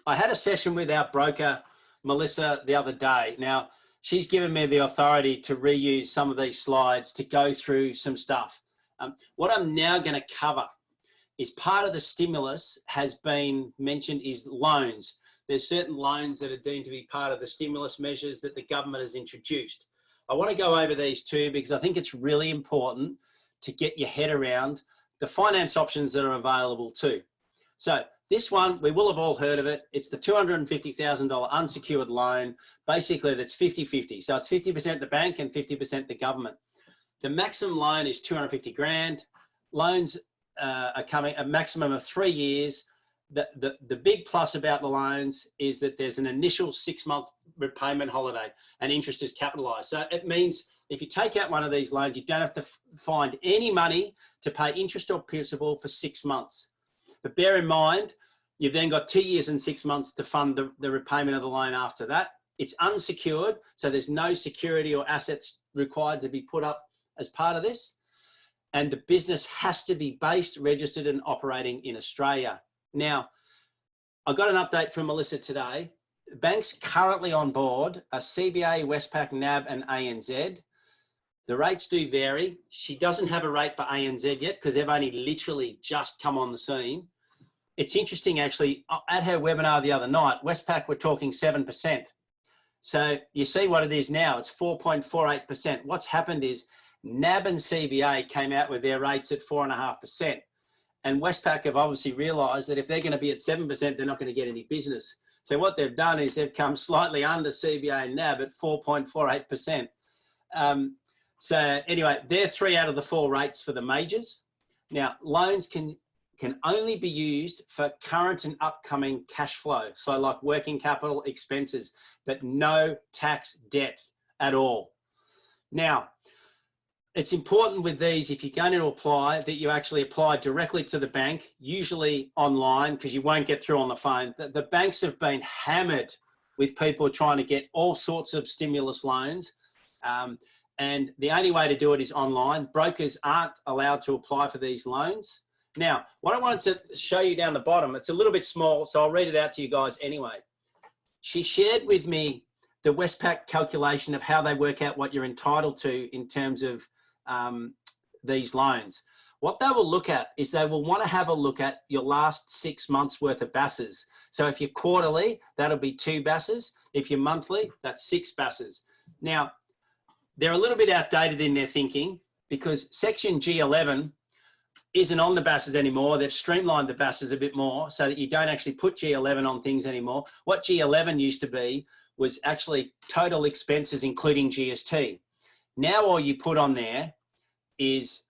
I had a session with our broker, Melissa, the other day. Now, she's given me the authority to reuse some of these slides to go through some stuff. What I'm now going to cover is part of the stimulus has been mentioned is loans. There's certain loans that are deemed to be part of the stimulus measures that the government has introduced. I want to go over these two because I think it's really important to get your head around the finance options that are available too. So This one, we will have all heard of it. It's the $250,000 unsecured loan. Basically, that's 50-50. So it's 50% the bank and 50% the government. The maximum loan is 250 grand. Loans are coming a maximum of 3 years. The big plus about the loans is that there's an initial 6-month repayment holiday and interest is capitalised. So it means if you take out one of these loans, you don't have to find any money to pay interest or principal for 6 months. But bear in mind, you've then got 2 years and 6 months to fund the repayment of the loan after that. It's unsecured, so there's no security or assets required to be put up as part of this. And the business has to be based, registered and operating in Australia. Now, I got an update from Melissa today. Banks currently on board are CBA, Westpac, NAB and ANZ. The rates do vary. She doesn't have a rate for ANZ yet because they've only literally just come on the scene. It's interesting, actually, at her webinar the other night, Westpac were talking 7%. So you see what it is now, it's 4.48%. What's happened is NAB and CBA came out with their rates at 4.5%. And Westpac have obviously realised that if they're going to be at 7%, they're not going to get any business. So what they've done is they've come slightly under CBA and NAB at 4.48%. So anyway, they're 3 out of the 4 rates for the majors. Now, loans can only be used for current and upcoming cash flow. So like working capital expenses, but no tax debt at all. Now, it's important with these, if you're going to apply, that you actually apply directly to the bank, usually online, because you won't get through on the phone. The banks have been hammered with people trying to get all sorts of stimulus loans. And the only way to do it is online. Brokers aren't allowed to apply for these loans. Now, what I wanted to show you down the bottom, it's a little bit small, so I'll read it out to you guys anyway. She shared with me the Westpac calculation of how they work out what you're entitled to in terms of these loans. What they will look at is they will want to have a look at your last 6 months worth of BASs. So if you're quarterly, that'll be 2 BASs. If you're monthly, that's 6 BASs. Now, they're a little bit outdated in their thinking because Section G11 isn't on the BASs anymore. They've streamlined the BASs a bit more so that you don't actually put G11 on things anymore. What G11 used to be was actually total expenses, including GST. Now all you put on there is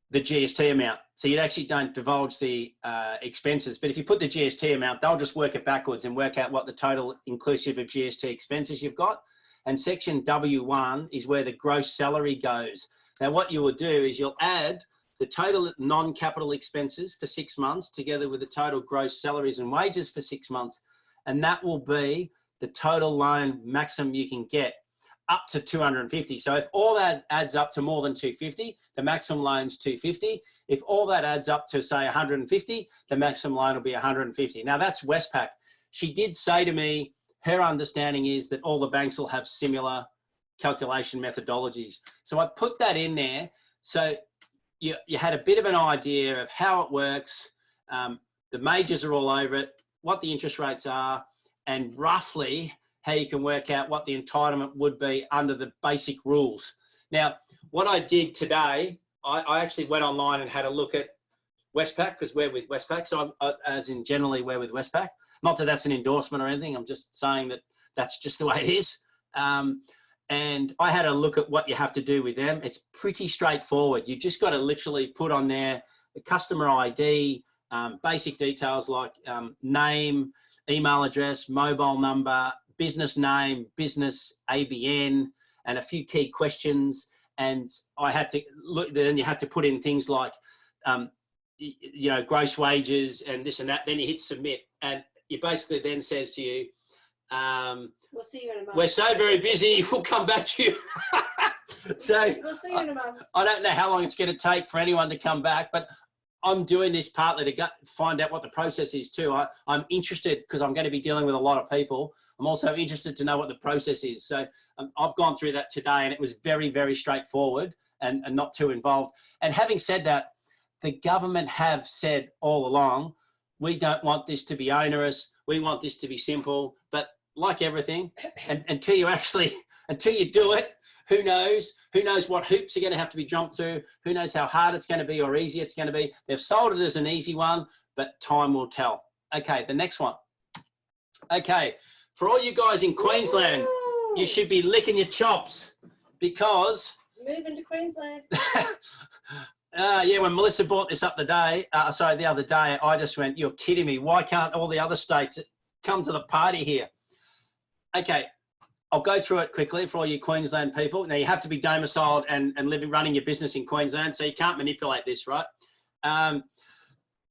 the GST amount. So you actually don't divulge the expenses. But if you put the GST amount, they'll just work it backwards and work out what the total inclusive of GST expenses you've got. And Section W1 is where the gross salary goes. Now what you will do is you'll add the total non-capital expenses for 6 months together with the total gross salaries and wages for 6 months. And that will be the total loan maximum you can get, up to 250. So if all that adds up to more than 250, the maximum loan's 250. If all that adds up to say 150, the maximum loan will be 150. Now that's Westpac. She did say to me, her understanding is that all the banks will have similar calculation methodologies. So I put that in there. So you had a bit of an idea of how it works. The majors are all over it, what the interest rates are, and roughly how you can work out what the entitlement would be under the basic rules. Now, what I did today, I actually went online and had a look at Westpac because we're with Westpac. So as in generally we're with Westpac. Not that that's an endorsement or anything. I'm just saying that that's just the way it is. And I had a look at what you have to do with them. It's pretty straightforward. You just got to literally put on there the customer ID, basic details like name, email address, mobile number, business name, business ABN, and a few key questions. And I had to look, then you had to put in things like, you know, gross wages and this and that. Then you hit submit. And it basically then says to you, we'll see you in a month. We're so very busy, we'll come back to you. So we'll see you in a month. I don't know how long it's going to take for anyone to come back, but I'm doing this partly to find out what the process is too. I'm interested because I'm going to be dealing with a lot of people. I'm also interested to know what the process is. So I've gone through that today and it was very, very straightforward and not too involved. And having said that, the government have said all along, we don't want this to be onerous. We want this to be simple. But like everything, until you do it, who knows? Who knows what hoops are going to have to be jumped through? Who knows how hard it's going to be or easy it's going to be? They've sold it as an easy one, but time will tell. Okay, the next one. Okay, for all you guys in Queensland, you should be licking your chops because... Moving to Queensland. Yeah, when Melissa brought this up the other day, I just went, you're kidding me. Why can't all the other states come to the party here? Okay, I'll go through it quickly for all you Queensland people. Now, you have to be domiciled and running your business in Queensland, so you can't manipulate this, right?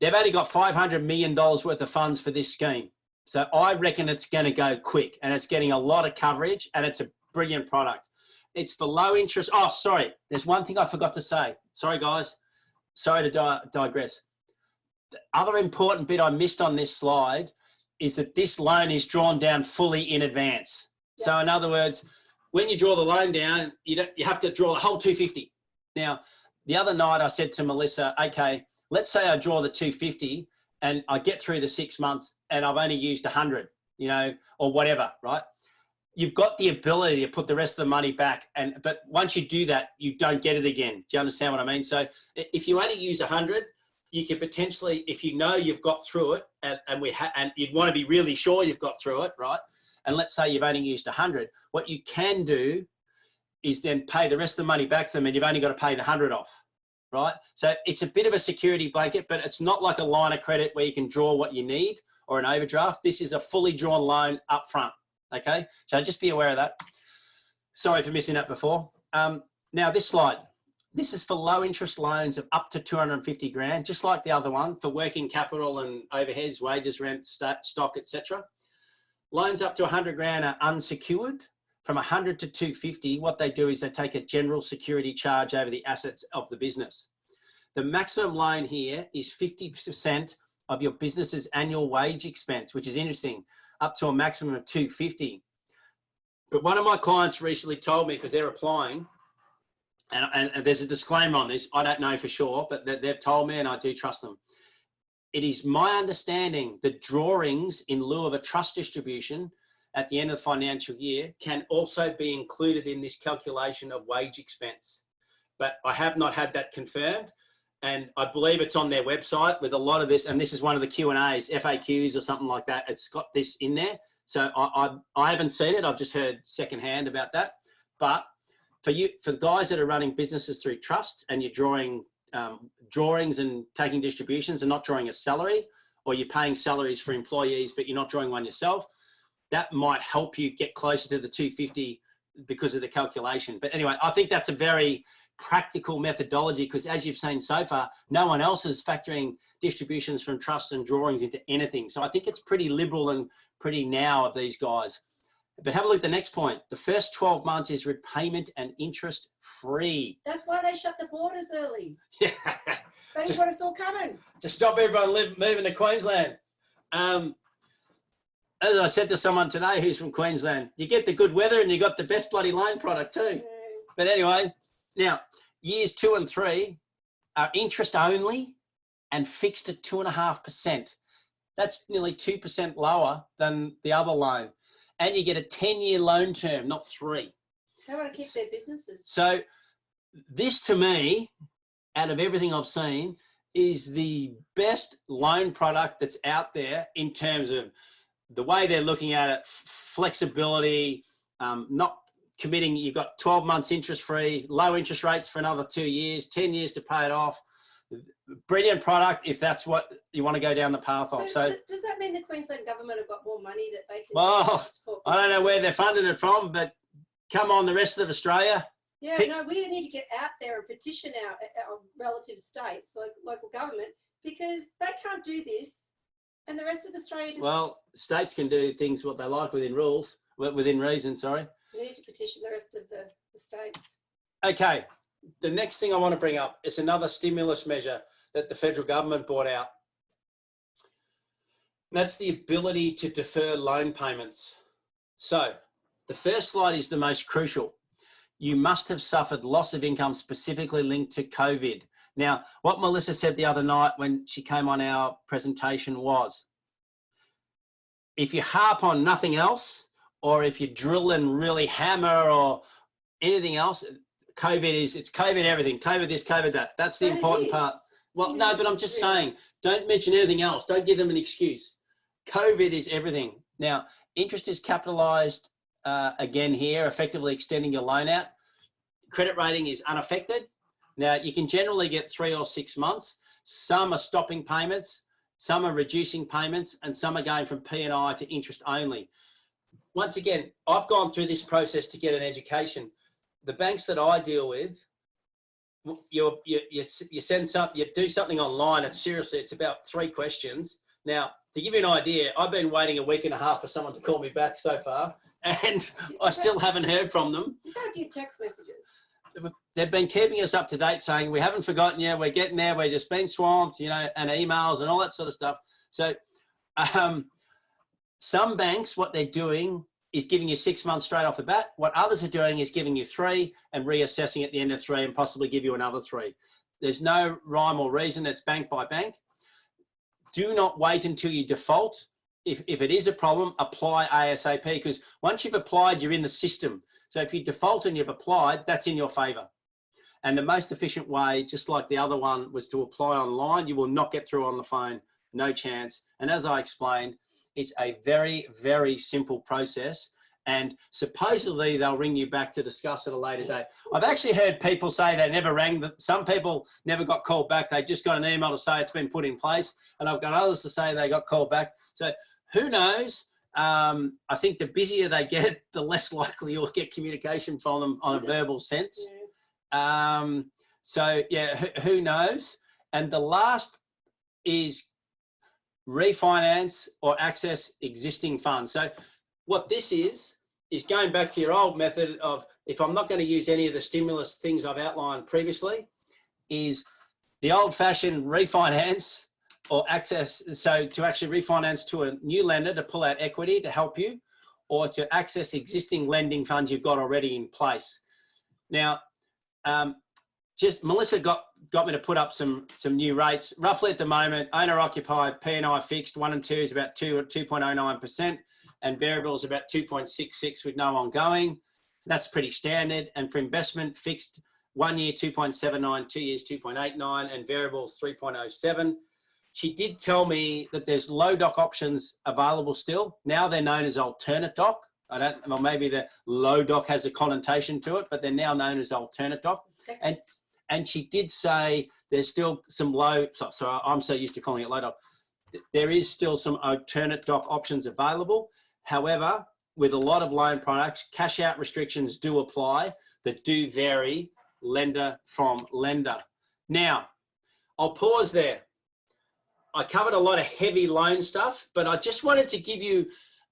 They've only got $500 million worth of funds for this scheme. So I reckon it's going to go quick, and it's getting a lot of coverage, and it's a brilliant product. It's for low interest. Oh, sorry. There's one thing I forgot to say. Sorry, guys. Sorry to digress. The other important bit I missed on this slide is that this loan is drawn down fully in advance. Yep. So in other words, when you draw the loan down, you have to draw the whole 250. Now, the other night I said to Melissa, okay, let's say I draw the 250 and I get through the 6 months and I've only used 100, you know, or whatever, right? You've got the ability to put the rest of the money back, but once you do that, you don't get it again. Do you understand what I mean? So if you only use 100, you could potentially, if you know you've got through it, and you'd want to be really sure you've got through it, right? And let's say you've only used 100, what you can do is then pay the rest of the money back to them, and you've only got to pay the 100 off, right? So it's a bit of a security blanket, but it's not like a line of credit where you can draw what you need or an overdraft. This is a fully drawn loan up front. Okay, so just be aware of that. Sorry for missing that before. Now this slide, this is for low interest loans of up to 250 grand, just like the other one, for working capital and overheads, wages, rent, stock, etc. Loans up to 100 grand are unsecured. From 100 to 250, what they do is they take a general security charge over the assets of the business. The maximum loan here is 50% of your business's annual wage expense, which is interesting, up to a maximum of 250. But one of my clients recently told me, because they're applying, and there's a disclaimer on this, I don't know for sure, but they've told me and I do trust them. It is my understanding that drawings in lieu of a trust distribution at the end of the financial year can also be included in this calculation of wage expense. But I have not had that confirmed. And I believe it's on their website with a lot of this, and this is one of the Q&As, FAQs or something like that. It's got this in there. So I haven't seen it. I've just heard secondhand about that. But for the guys that are running businesses through trusts and you're drawing drawings and taking distributions and not drawing a salary, or you're paying salaries for employees, but you're not drawing one yourself, that might help you get closer to the 250 because of the calculation. But anyway, I think that's a very practical methodology, because as you've seen so far, no one else is factoring distributions from trusts and drawings into anything. So I think it's pretty liberal and pretty now of these guys. But have a look at the next point. The first 12 months is repayment and interest free. That's why they shut the borders early. Yeah. They didn't want us all coming. To stop everyone moving to Queensland. As I said to someone today who's from Queensland, you get the good weather and you got the best bloody loan product too. But anyway, now years 2 and 3 are interest only and fixed at 2.5%. That's nearly 2% lower than the other loan. And you get a 10-year loan term, not 3. They want to keep their businesses. So this, to me, out of everything I've seen, is the best loan product that's out there in terms of the way they're looking at it, flexibility, not committing. You've got 12 months interest free, low interest rates for another 2 years, 10 years to pay it off. Brilliant product if that's what you want to go down the path of. So does that mean the Queensland government have got more money that they can support? I don't know where they're funding it from, but come on, the rest of Australia. Yeah, no, we need to get out there and petition our relative states, like local government, because they can't do this, and the rest of Australia just... Well, states can do things what they like within rules, within reason, sorry. We need to petition the rest of the states. Okay. The next thing I want to bring up is another stimulus measure that the federal government brought out. That's the ability to defer loan payments. So the first slide is the most crucial. You must have suffered loss of income specifically linked to COVID. Now, what Melissa said the other night when she came on our presentation was, if you harp on nothing else, or if you drill and really hammer or anything else, it's COVID everything, COVID this, COVID that. That's the important part. Well, no, but I'm just saying, don't mention anything else. Don't give them an excuse. COVID is everything. Now, interest is capitalised again here, effectively extending your loan out. Credit rating is unaffected. Now, you can generally get 3 or 6 months. Some are stopping payments, some are reducing payments, and some are going from P&I to interest only. Once again, I've gone through this process to get an education. The banks that I deal with, you send something, you do something online, and seriously, it's about 3 questions. Now, to give you an idea, I've been waiting a week and a half for someone to call me back so far, and I still haven't heard from them. You've had a few text messages. They've been keeping us up to date, saying we haven't forgotten you, we're getting there, we're just being swamped, you know, and emails and all that sort of stuff. So some banks, what they're doing is giving you 6 months straight off the bat. What others are doing is giving you 3 and reassessing at the end of 3 and possibly give you another 3. There's no rhyme or reason. It's bank by bank. Do not wait until you default. If it is a problem, apply ASAP, because once you've applied, you're in the system. So if you default and you've applied, that's in your favour. And the most efficient way, just like the other one, was to apply online. You will not get through on the phone, no chance. And as I explained, it's a very, very simple process. And supposedly they'll ring you back to discuss at a later date. I've actually heard people say they never rang. Some people never got called back. They just got an email to say it's been put in place. And I've got others to say they got called back. So who knows? I think the busier they get, the less likely you'll get communication from them on a verbal sense. So yeah, who knows? And the last is refinance or access existing funds. So what this is going back to your old method of, if I'm not going to use any of the stimulus things I've outlined previously, is the old fashioned refinance or access. So to actually refinance to a new lender to pull out equity to help you, or to access existing lending funds you've got already in place. Now, just Melissa got me to put up some new rates. Roughly at the moment, owner occupied P&I fixed 1 and 2 is about 2.09%, and variable is about 2.66 with no ongoing. That's pretty standard. And for investment, fixed 1 year 2.79, 2 years 2.89, and variables 3.07. She did tell me that there's low doc options available still. Now they're known as alternate doc. Well, maybe the low doc has a connotation to it, but they're now known as alternate doc. And she did say there's still some low, so I'm so used to calling it low doc. There is still some alternate doc options available. However, with a lot of loan products, cash out restrictions do apply that do vary lender from lender. Now, I'll pause there. I covered a lot of heavy loan stuff, but I just wanted to give you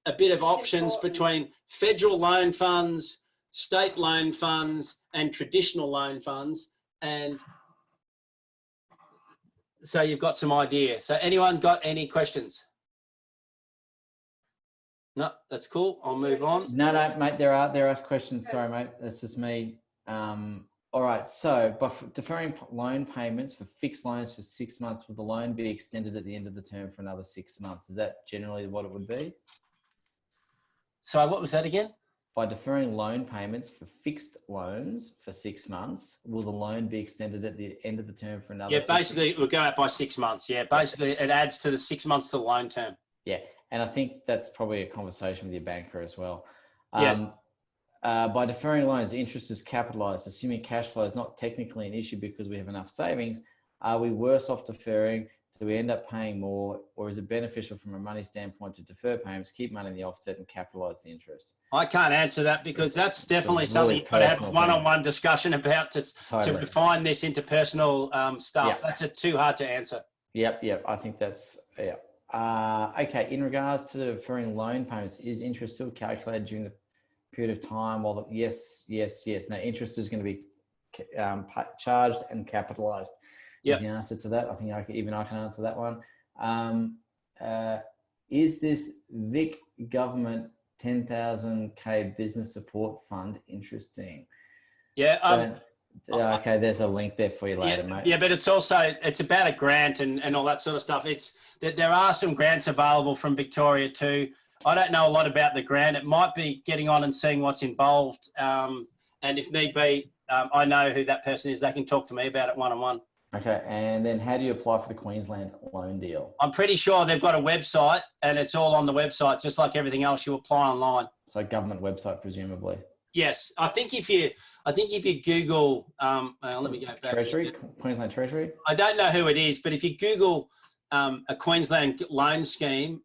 a bit of options between federal loan funds, state loan funds, and traditional loan funds. And so you've got some idea. So anyone got any questions? No, that's cool. I'll move on. No, mate, there are questions. Sorry, mate. That's just me. All right. So by deferring loan payments for fixed loans for 6 months, will the loan be extended at the end of the term for another 6 months? Is that generally what it would be? So what was that again? By deferring loan payments for fixed loans for 6 months, will the loan be extended at the end of the term for another? Yeah, basically it will go out by 6 months. Yeah, basically it adds to the 6 months to the loan term. Yeah, and I think that's probably a conversation with your banker as well. Yes. By deferring loans, interest is capitalised. Assuming cash flow is not technically an issue because we have enough savings, are we worse off deferring? Do we end up paying more, or is it beneficial from a money standpoint to defer payments, keep money in the offset, and capitalise the interest? I can't answer that because that's definitely something you've got to have a one-on-one discussion about to refine this into personal stuff. That's too hard to answer. Yep. I think that's, okay, in regards to deferring loan payments, is interest still calculated during the period of time? While yes. Now, interest is going to be charged and capitalised. Is the answer to that. I think even I can answer that one. Is this Vic government 10,000K business support fund interesting? Yeah. Okay, there's a link there for you later, mate. Yeah, but it's about a grant and all that sort of stuff. There are some grants available from Victoria too. I don't know a lot about the grant. It might be getting on and seeing what's involved. And if need be, I know who that person is. They can talk to me about it one-on-one. Okay, and then how do you apply for the Queensland loan deal? I'm pretty sure they've got a website, and it's all on the website, just like everything else. You apply online. So government website, presumably. Yes, I think if you Google, let me go back. Treasury, Queensland Treasury. I don't know who it is, but if you Google a Queensland loan scheme,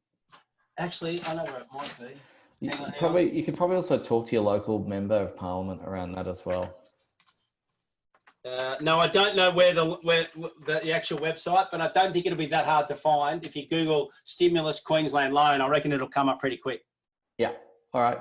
actually, I know where it might be. You could probably also talk to your local member of parliament around that as well. No, I don't know where the actual website, but I don't think it'll be that hard to find. If you Google stimulus Queensland loan, I reckon it'll come up pretty quick. Yeah. All right.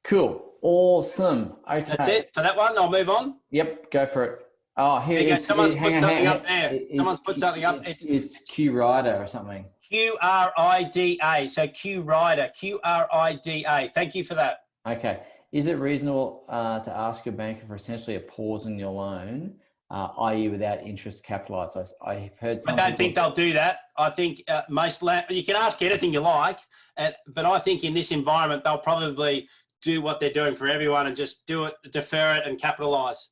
Cool. Awesome. Okay. That's it for that one. I'll move on. Yep. Go for it. Oh, here it is. Someone's put something up there. Someone's put something up. It's Q Ryder or something. QRIDA. So Q Ryder. QRIDA. Thank you for that. Okay. Is it reasonable to ask your banker for essentially a pause in your loan, i.e. without interest capitalised? I've heard some I don't think they'll do that. I think you can ask anything you like, but I think in this environment, they'll probably do what they're doing for everyone and just do it, defer it and capitalise.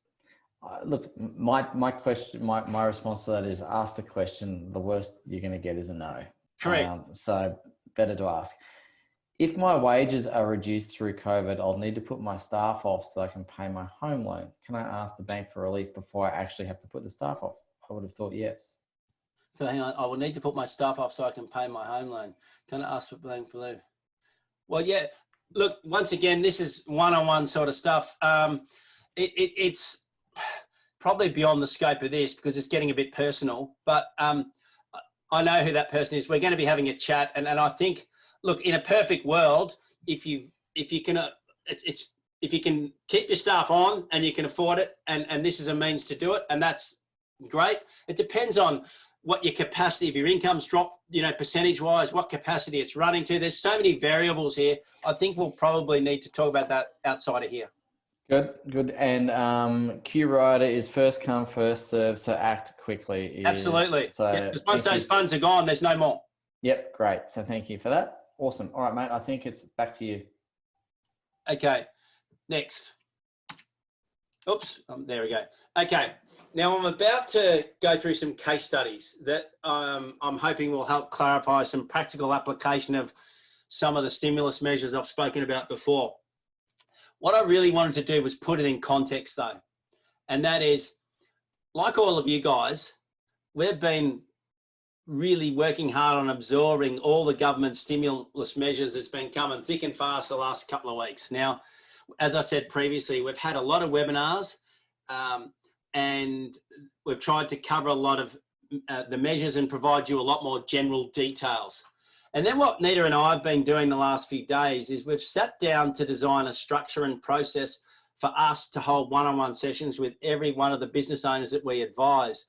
Look, my question, my response to that is ask the question. The worst you're going to get is a no. Correct. So better to ask. If my wages are reduced through COVID, I'll need to put my staff off so I can pay my home loan. Can I ask the bank for relief before I actually have to put the staff off? I would have thought yes. So hang on, I will need to put my staff off so I can pay my home loan. Can I ask for bank for relief? Well, yeah. Look, once again, this is one-on-one sort of stuff. It's probably beyond the scope of this because it's getting a bit personal. But I know who that person is. We're going to be having a chat, and I think. Look, in a perfect world, if you can keep your staff on and you can afford it, and this is a means to do it, and that's great. It depends on what your capacity, if your income's dropped, percentage-wise, what capacity it's running to. There's so many variables here. I think we'll probably need to talk about that outside of here. Good. And Q Ryder is first come, first serve, so act quickly. Absolutely. So because once those funds are gone, there's no more. Yep, great. So thank you for that. Awesome. All right, mate. I think it's back to you. Okay. Next. Oops. There we go. Okay. Now I'm about to go through some case studies that I'm hoping will help clarify some practical application of some of the stimulus measures I've spoken about before. What I really wanted to do was put it in context though. And that is, like all of you guys, we've been really working hard on absorbing all the government stimulus measures that's been coming thick and fast the last couple of weeks. Now, as I said previously, we've had a lot of webinars and we've tried to cover a lot of the measures and provide you a lot more general details. And then what Nita and I have been doing the last few days is we've sat down to design a structure and process for us to hold one-on-one sessions with every one of the business owners that we advise.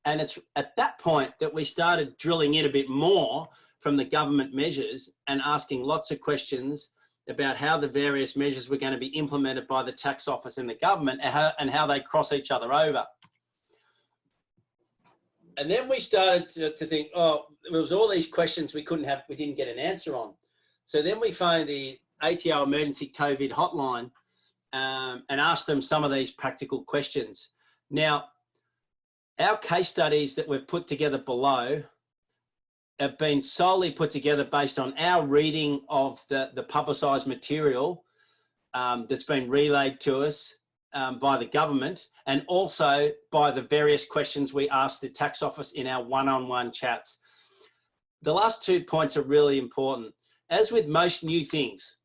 And it's at that point that we started drilling in a bit more from the government measures and asking lots of questions about how the various measures were going to be implemented by the tax office and the government and how they cross each other over. And then we started to think, oh, there was all these questions we didn't get an answer on. So then we phoned the ATO Emergency COVID Hotline and asked them some of these practical questions. Now, our case studies that we've put together below have been solely put together based on our reading of the publicised material that's been relayed to us by the government and also by the various questions we asked the tax office in our one-on-one chats. The last 2 points are really important. As with most new things,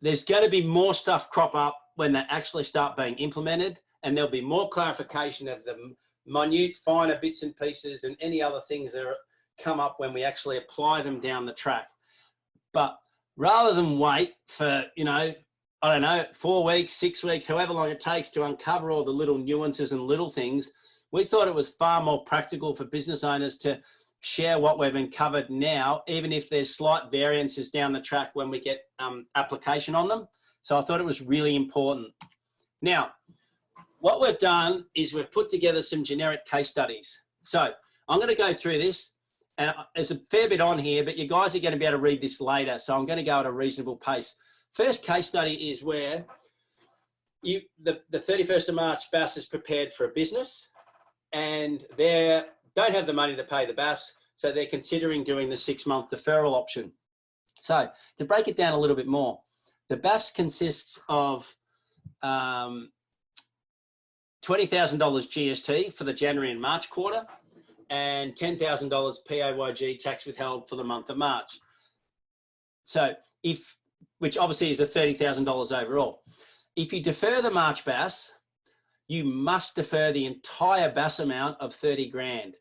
there's going to be more stuff crop up when they actually start being implemented, and there'll be more clarification of the minute, finer bits and pieces and any other things that come up when we actually apply them down the track. But rather than wait for, I don't know, 4 weeks, 6 weeks, however long it takes to uncover all the little nuances and little things, we thought it was far more practical for business owners to share what we've uncovered now, even if there's slight variances down the track when we get application on them. So I thought it was really important. Now, what we've done is we've put together some generic case studies. So I'm going to go through this, and there's a fair bit on here, but you guys are going to be able to read this later. So I'm going to go at a reasonable pace. First case study is where the 31st of March spouse is prepared for a business. and they don't have the money to pay the BAS, so they're considering doing the 6-month deferral option. So to break it down a little bit more, the BAS consists of $20,000 GST for the January and March quarter, and $10,000 PAYG tax withheld for the month of March. So which obviously is a $30,000 overall. If you defer the March BAS, you must defer the entire BAS amount of 30 grand,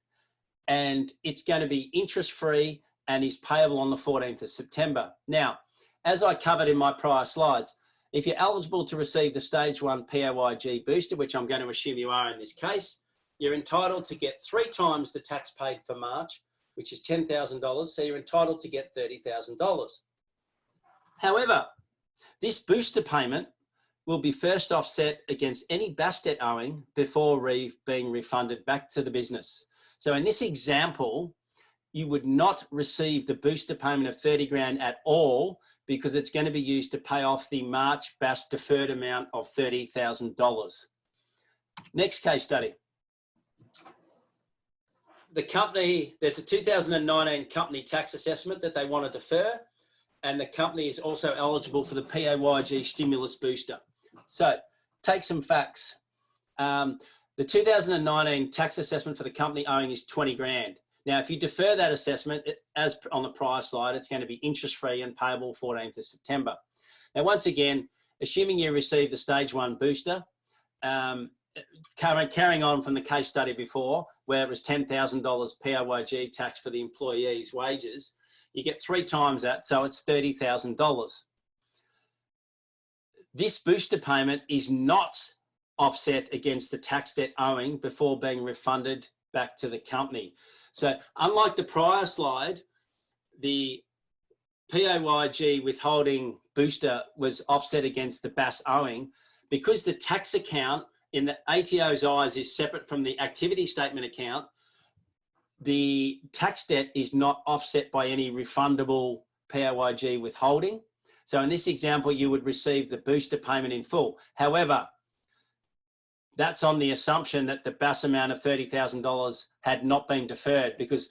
and it's going to be interest free and is payable on the 14th of September. Now, as I covered in my prior slides, if you're eligible to receive the stage 1 PAYG booster, which I'm going to assume you are in this case, you're entitled to get 3 times the tax paid for March, which is $10,000. So you're entitled to get $30,000. However, this booster payment will be first offset against any BAS debt owing before being refunded back to the business. So in this example, you would not receive the booster payment of 30 grand at all, because it's going to be used to pay off the March BAS deferred amount of $30,000. Next case study. The company, there's a 2019 company tax assessment that they want to defer, and the company is also eligible for the PAYG stimulus booster. So take some facts. The 2019 tax assessment for the company owing is 20 grand. Now, if you defer that assessment, as on the prior slide, it's going to be interest-free and payable 14th of September. Now, once again, assuming you receive the stage 1 booster, carrying on from the case study before, where it was $10,000 PAYG tax for the employee's wages, you get 3 times that, so it's $30,000. This booster payment is not offset against the tax debt owing before being refunded back to the company. So unlike the prior slide, the PAYG withholding booster was offset against the BAS owing, because the tax account in the ATO's eyes is separate from the activity statement account. The tax debt is not offset by any refundable PAYG withholding. So in this example, you would receive the booster payment in full. However, that's on the assumption that the BAS amount of $30,000 had not been deferred, because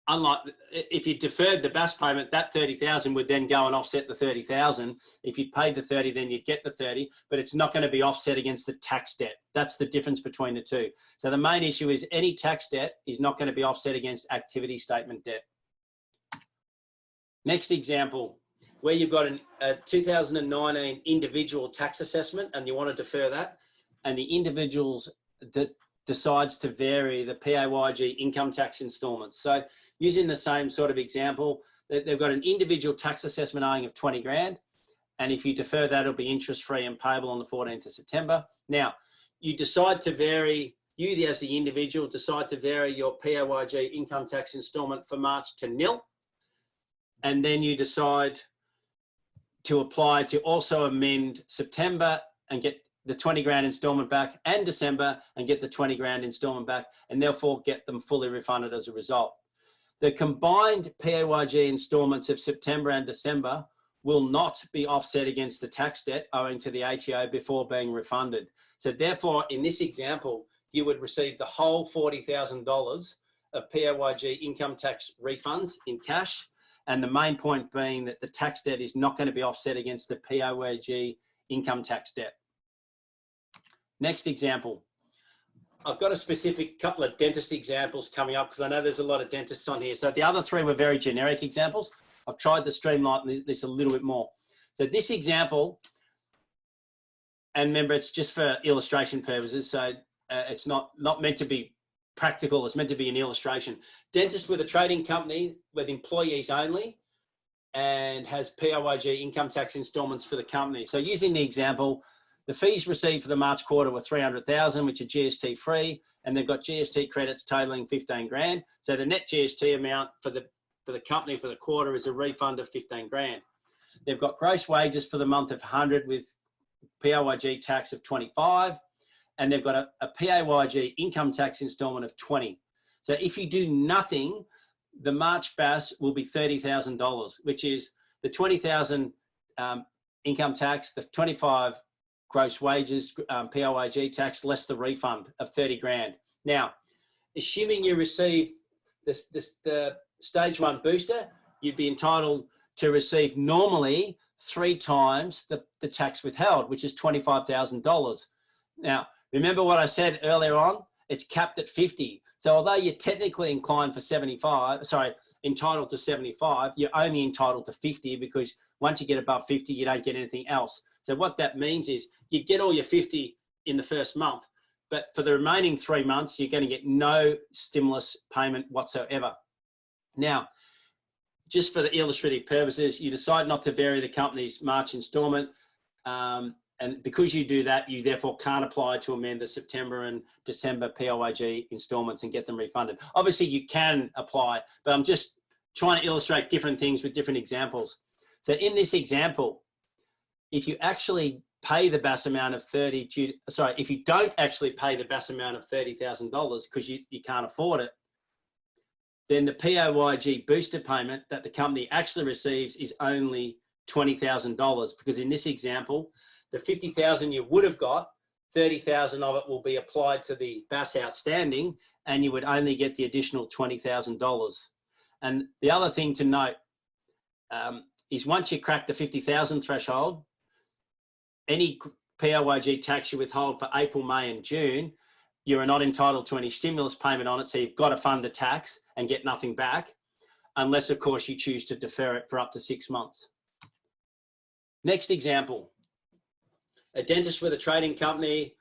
unlike if you deferred the BAS payment, that $30,000 would then go and offset the $30,000. If you paid the 30, then you'd get the 30, but it's not going to be offset against the tax debt. That's the difference between the two. So the main issue is any tax debt is not going to be offset against activity statement debt. Next example, where you've got a 2019 individual tax assessment and you want to defer that, and the individuals decides to vary the PAYG income tax instalments. So using the same sort of example, they've got an individual tax assessment owing of 20 grand. And if you defer that, it'll be interest free and payable on the 14th of September. Now, you decide to vary, you as the individual decide to vary your PAYG income tax instalment for March to nil. And then you decide to apply to also amend September and get the 20 grand installment back, and December and get the 20 grand installment back, and therefore get them fully refunded as a result. The combined PAYG installments of September and December will not be offset against the tax debt owing to the ATO before being refunded. So therefore, in this example, you would receive the whole $40,000 of PAYG income tax refunds in cash. And the main point being that the tax debt is not going to be offset against the PAYG income tax debt. Next example. I've got a specific couple of dentist examples coming up because I know there's a lot of dentists on here. So the other 3 were very generic examples. I've tried to streamline this a little bit more. So this example, and remember, it's just for illustration purposes. So it's not meant to be practical. It's meant to be an illustration. Dentist with a trading company with employees only and has PAYG income tax installments for the company. So using the example, the fees received for the March quarter were $300,000, which are GST free, and they've got GST credits totaling 15 grand. So the net GST amount for the company for the quarter is a refund of 15 grand. They've got gross wages for the month of 100 with PAYG tax of 25, and they've got a PAYG income tax installment of 20. So if you do nothing, the March BAS will be $30,000, which is the 20,000 income tax, the 25 gross wages, PAYG tax, less the refund of 30 grand. Now, assuming you receive the stage 1 booster, you'd be entitled to receive normally 3 times the tax withheld, which is $25,000. Now, remember what I said earlier on? It's capped at 50. So although you're technically entitled to 75, you're only entitled to 50 because once you get above 50, you don't get anything else. So what that means is you get all your 50 in the first month, but for the remaining 3 months, you're going to get no stimulus payment whatsoever. Now, just for the illustrative purposes, you decide not to vary the company's March instalment. And because you do that, you therefore can't apply to amend the September and December PAYG instalments and get them refunded. Obviously, you can apply, but I'm just trying to illustrate different things with different examples. So in this example, if you actually pay the BAS amount of if you don't actually pay the BAS amount of $30,000 because you can't afford it, then the PAYG booster payment that the company actually receives is only $20,000, because in this example, the $50,000 you would have got, $30,000 of it will be applied to the BAS outstanding, and you would only get the additional $20,000. And the other thing to note is once you crack the $50,000 threshold, any PAYG tax you withhold for April, May and June, you are not entitled to any stimulus payment on it, so you've got to fund the tax and get nothing back, unless, of course, you choose to defer it for up to 6 months. Next example, a dentist with a trading company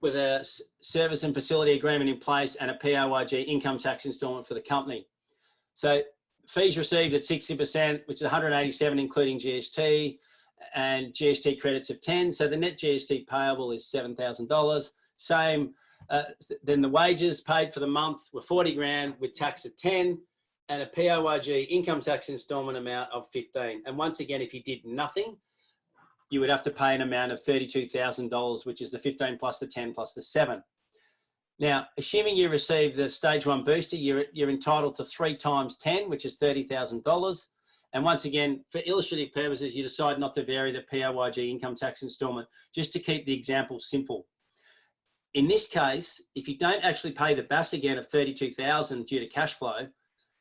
with a service and facility agreement in place and a PAYG income tax instalment for the company. So fees received at 60%, which is 187 including GST, and GST credits of 10. So the net GST payable is $7,000. Same, then the wages paid for the month were 40 grand with tax of 10 and a PAYG income tax instalment amount of 15. And once again, if you did nothing, you would have to pay an amount of $32,000, which is the 15 plus the 10 plus the 7. Now, assuming you receive the stage 1 booster, you're entitled to 3 times 10, which is $30,000. And once again, for illustrative purposes, you decide not to vary the PAYG income tax instalment, just to keep the example simple. In this case, if you don't actually pay the BAS again of $32,000 due to cash flow,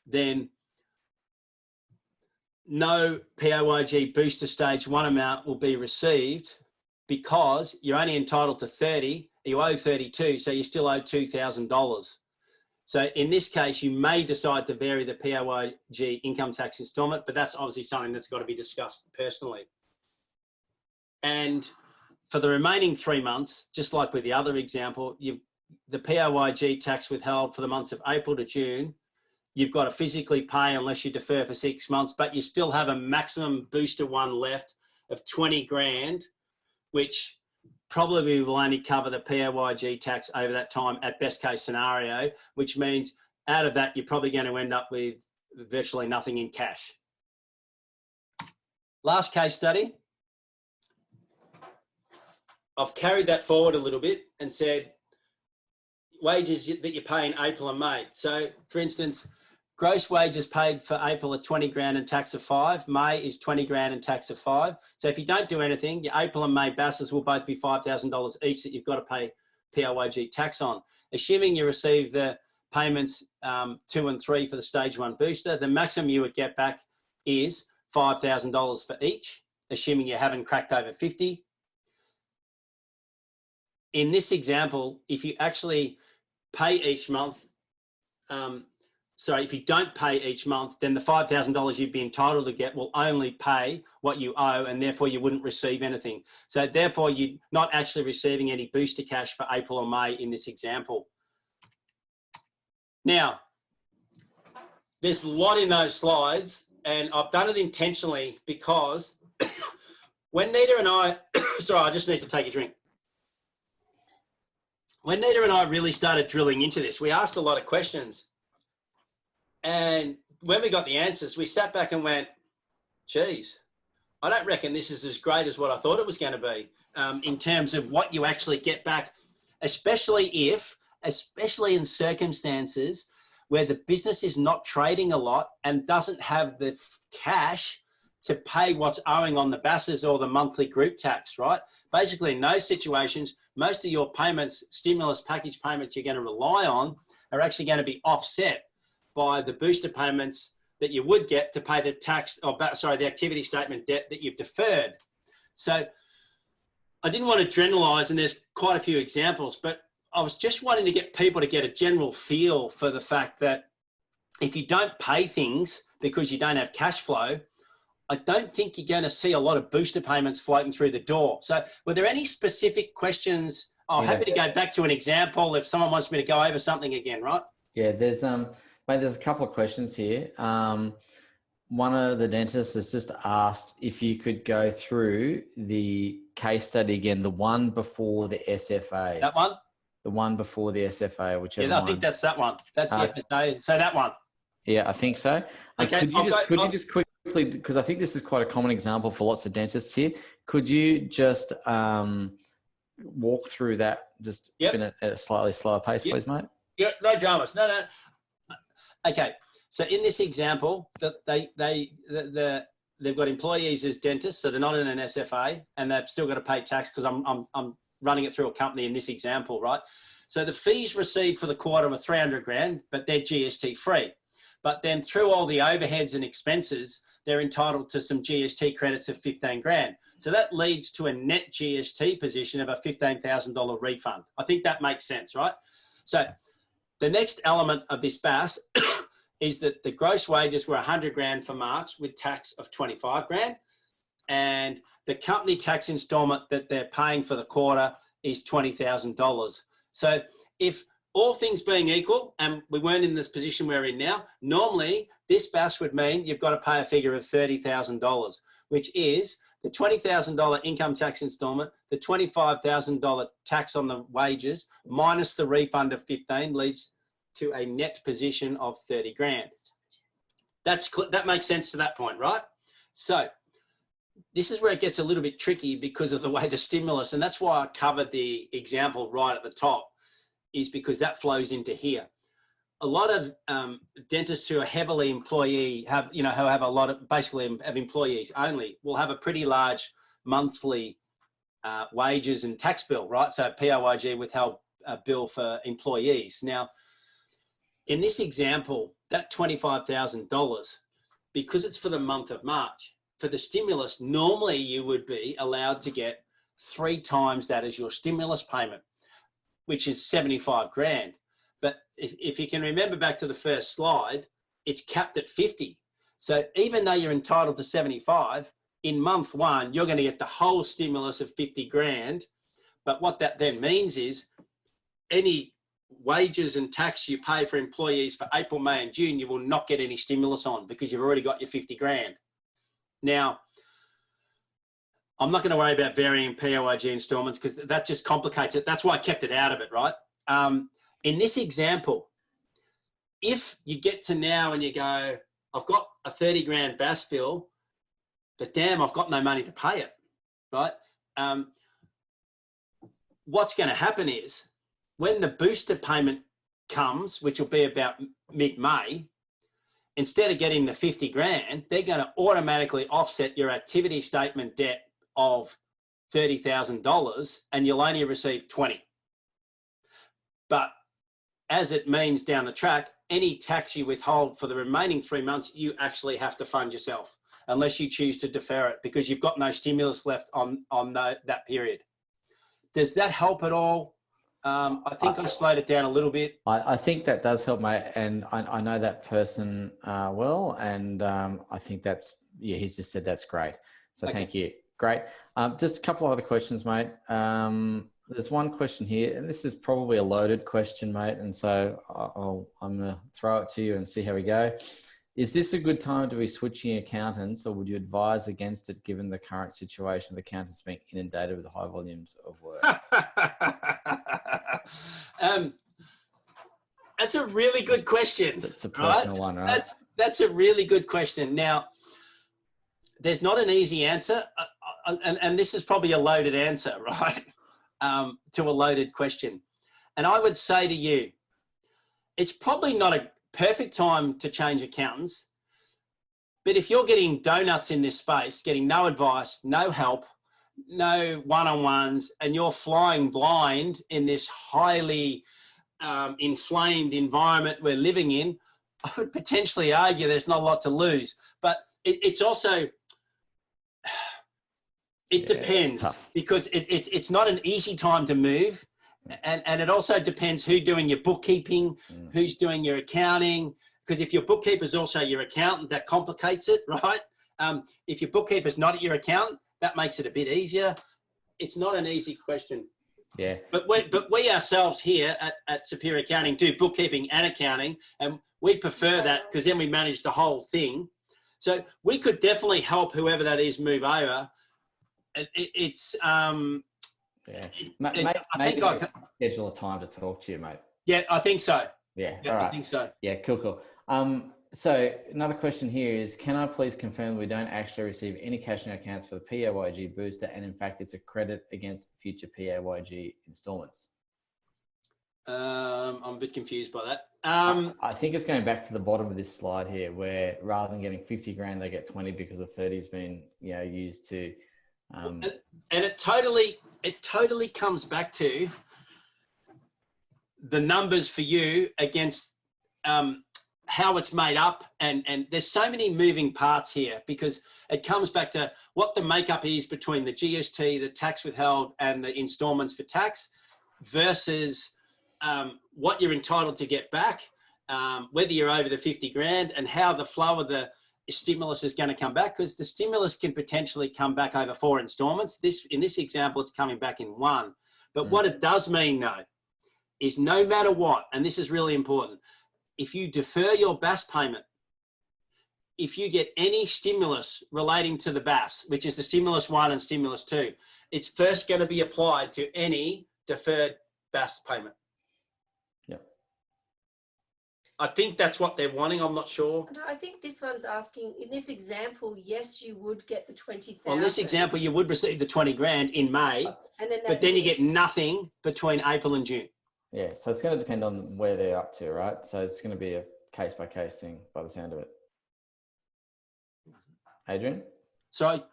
then no PAYG booster stage 1 amount will be received, because you're only entitled to 30, you owe 32, so you still owe $2,000. So in this case, you may decide to vary the PAYG income tax instalment, but that's obviously something that's got to be discussed personally. And for the remaining 3 months, just like with the other example, the PAYG tax withheld for the months of April to June, you've got to physically pay unless you defer for 6 months, but you still have a maximum booster 1 left of 20 grand, which probably will only cover the PAYG tax over that time at best case scenario, which means out of that, you're probably going to end up with virtually nothing in cash. Last case study. I've carried that forward a little bit and said wages that you pay in April and May. So for instance, gross wages paid for April are 20 grand and tax of 5. May is 20 grand and tax of 5. So if you don't do anything, your April and May BASs will both be $5,000 each that you've got to pay PAYG tax on. Assuming you receive the payments 2 and 3 for the stage 1 booster, the maximum you would get back is $5,000 for each, assuming you haven't cracked over 50. In this example, if you actually pay each month, if you don't pay each month, then the $5,000 you'd be entitled to get will only pay what you owe, and therefore you wouldn't receive anything. So therefore you're not actually receiving any booster cash for April or May in this example. Now, there's a lot in those slides, and I've done it intentionally because when Nita and I, sorry, I just need to take a drink. When Nita and I really started drilling into this, we asked a lot of questions. And when we got the answers, we sat back and went, geez, I don't reckon this is as great as what I thought it was going to be in terms of what you actually get back, especially in circumstances where the business is not trading a lot and doesn't have the cash to pay what's owing on the BASs or the monthly group tax, right? Basically, in those situations, most of your payments, stimulus package payments you're going to rely on are actually going to be offset by the booster payments that you would get to pay the tax, or sorry, the activity statement debt that you've deferred. So I didn't want to generalize, and there's quite a few examples, but I was just wanting to get people to get a general feel for the fact that if you don't pay things because you don't have cash flow, I don't think you're going to see a lot of booster payments floating through the door. So were there any specific questions? I'm happy to go back to an example if someone wants me to go over something again, right? Yeah, there's mate, there's a couple of questions here. One of the dentists has just asked if you could go through the case study again, the one before the SFA. That one? The one before the SFA, whichever one. Yeah, I think that's that one. That's the FSA. So that one. Yeah, I think so. Okay, could you just quickly, because I think this is quite a common example for lots of dentists here, could you just walk through that just in a slightly slower pace, please, mate? Yeah, no dramas. No. Okay, so in this example, they've got employees as dentists, so they're not in an SFA, and they've still got to pay tax because I'm running it through a company in this example, right? So the fees received for the quarter were 300 grand, but they're GST free. But then through all the overheads and expenses, they're entitled to some GST credits of 15 grand. So that leads to a net GST position of a $15,000 refund. I think that makes sense, right? So the next element of this BAS is that the gross wages were 100 grand for March with tax of 25 grand. And the company tax installment that they're paying for the quarter is $20,000. So if all things being equal, and we weren't in this position we're in now, normally this BAS would mean you've got to pay a figure of $30,000, which is the $20,000 income tax installment, the $25,000 tax on the wages, minus the refund of 15 leads to a net position of 30 grand. That makes sense to that point, right? So this is where it gets a little bit tricky because of the way the stimulus, and that's why I covered the example right at the top, is because that flows into here. A lot of dentists who are heavily employee who have a lot of, basically have employees only, will have a pretty large monthly wages and tax bill, right? So PAYG withheld bill for employees. Now, in this example, that $25,000, because it's for the month of March, for the stimulus, normally you would be allowed to get 3 times that as your stimulus payment, which is 75 grand. But if you can remember back to the first slide, it's capped at 50. So even though you're entitled to 75, in month 1, you're going to get the whole stimulus of 50 grand. But what that then means is any wages and tax you pay for employees for April, May and June, you will not get any stimulus on because you've already got your 50 grand. Now, I'm not going to worry about varying PAYG installments because that just complicates it. That's why I kept it out of it, right? In this example, if you get to now and you go, I've got a 30 grand BAS bill, but damn, I've got no money to pay it, right? What's going to happen is when the booster payment comes, which will be about mid-May, instead of getting the 50 grand, they're going to automatically offset your activity statement debt of $30,000 and you'll only receive 20. But as it means down the track, any tax you withhold for the remaining 3 months, you actually have to fund yourself unless you choose to defer it because you've got no stimulus left on that period. Does that help at all? I think I slowed it down a little bit. I think that does help, mate. And I know that person well. And I think that's, yeah, he's just said that's great. So okay. Thank you. Great. Just a couple of other questions, mate. There's one question here, and this is probably a loaded question, mate. And so I'm going to throw it to you and see how we go. Is this a good time to be switching accountants, or would you advise against it given the current situation of accountants being inundated with high volumes of work? That's a really good question. It's a personal one, right? That's a really good question. Now, there's not an easy answer, and this is probably a loaded answer, right? To a loaded question. And I would say to you, it's probably not a perfect time to change accountants, but if you're getting donuts in this space, getting no advice, no help, no one-on-ones, and you're flying blind in this highly inflamed environment we're living in, I would potentially argue there's not a lot to lose. But it's also, it depends, because it's not an easy time to move. And it also depends who's doing your bookkeeping, who's doing your accounting. Because if your bookkeeper's also your accountant, that complicates it, right? If your bookkeeper's not at your accountant, that makes it a bit easier. It's not an easy question. Yeah. But we ourselves here at Superior Accounting do bookkeeping and accounting, and we prefer that because then we manage the whole thing. So we could definitely help whoever that is move over. It's maybe schedule a time to talk to you, mate. Yeah, I think so. Yeah, all right. I think so. Yeah, cool. So another question here is, can I please confirm we don't actually receive any cash in our accounts for the PAYG booster, and in fact it's a credit against future PAYG installments? I'm a bit confused by that. I think it's going back to the bottom of this slide here, where rather than getting 50 grand, they get 20 because the 30's been, used to. And it totally comes back to the numbers for you against how it's made up, and there's so many moving parts here, because it comes back to what the makeup is between the GST, the tax withheld, and the installments for tax versus what you're entitled to get back, whether you're over the 50 grand, and how the flow of the stimulus is going to come back, because the stimulus can potentially come back over 4 installments. In this example, it's coming back in 1. But what it does mean, though, is no matter what, and this is really important, if you defer your BAS payment, if you get any stimulus relating to the BAS, which is the stimulus 1 and stimulus 2, it's first going to be applied to any deferred BAS payment. Yep. I think that's what they're wanting. I'm not sure. No, I think this one's asking, in this example, yes, you would get the 20,000. On this example, you would receive the 20 grand in May, but then you get nothing between April and June. Yeah, so it's going to depend on where they're up to, right? So it's going to be a case-by-case thing by the sound of it. Adrian? Sorry?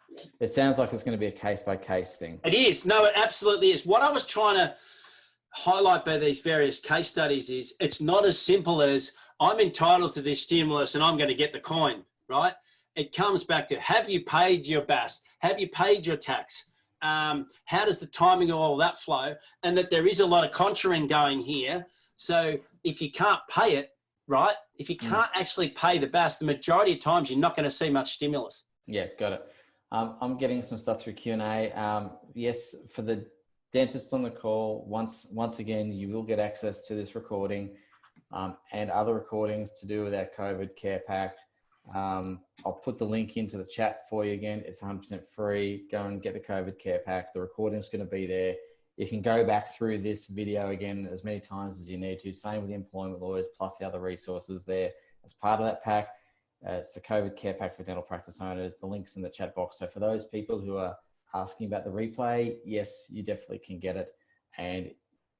It sounds like it's going to be a case-by-case thing. It is. No, it absolutely is. What I was trying to highlight by these various case studies is it's not as simple as I'm entitled to this stimulus and I'm going to get the coin, right? It comes back to, have you paid your BAS? Have you paid your tax? How does the timing of all that flow? And that there is a lot of conjuring going here. So if you can't pay it, right? If you can't actually pay the BAS, the majority of times you're not going to see much stimulus. Yeah, got it. I'm getting some stuff through Q&A. Yes, for the dentists on the call, once again, you will get access to this recording and other recordings to do with our COVID care pack. I'll put the link into the chat for you again. It's 100% free. Go and get the COVID care pack. The recording's going to be there. You can go back through this video again as many times as you need to. Same with the employment lawyers, plus the other resources there as part of that pack. It's the COVID care pack for dental practice owners. The link's in the chat box. So for those people who are asking about the replay, yes, you definitely can get it. And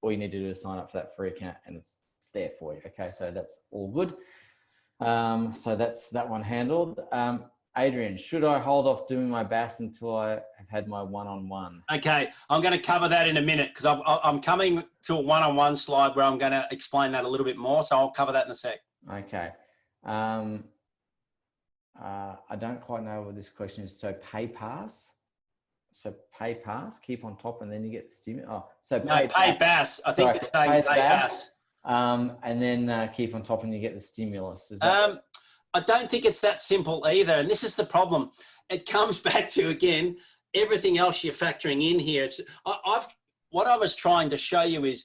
all you need to do is sign up for that free account and it's there for you. Okay, so that's all good. So that's that one handled. Adrian, should I hold off doing my BAS until I have had my one-on-one? Okay, I'm going to cover that in a minute because I'm coming to a one-on-one slide where I'm going to explain that a little bit more. So I'll cover that in a sec. Okay. I don't quite know what this question is. So pay pass. So pay pass, keep on top, and then you get the stimulus. Oh, so pay BAS. I think it's saying pay BAS. And then keep on top and you get the stimulus. Is that I don't think it's that simple either. And this is the problem. It comes back to, again, everything else you're factoring in here. What I was trying to show you is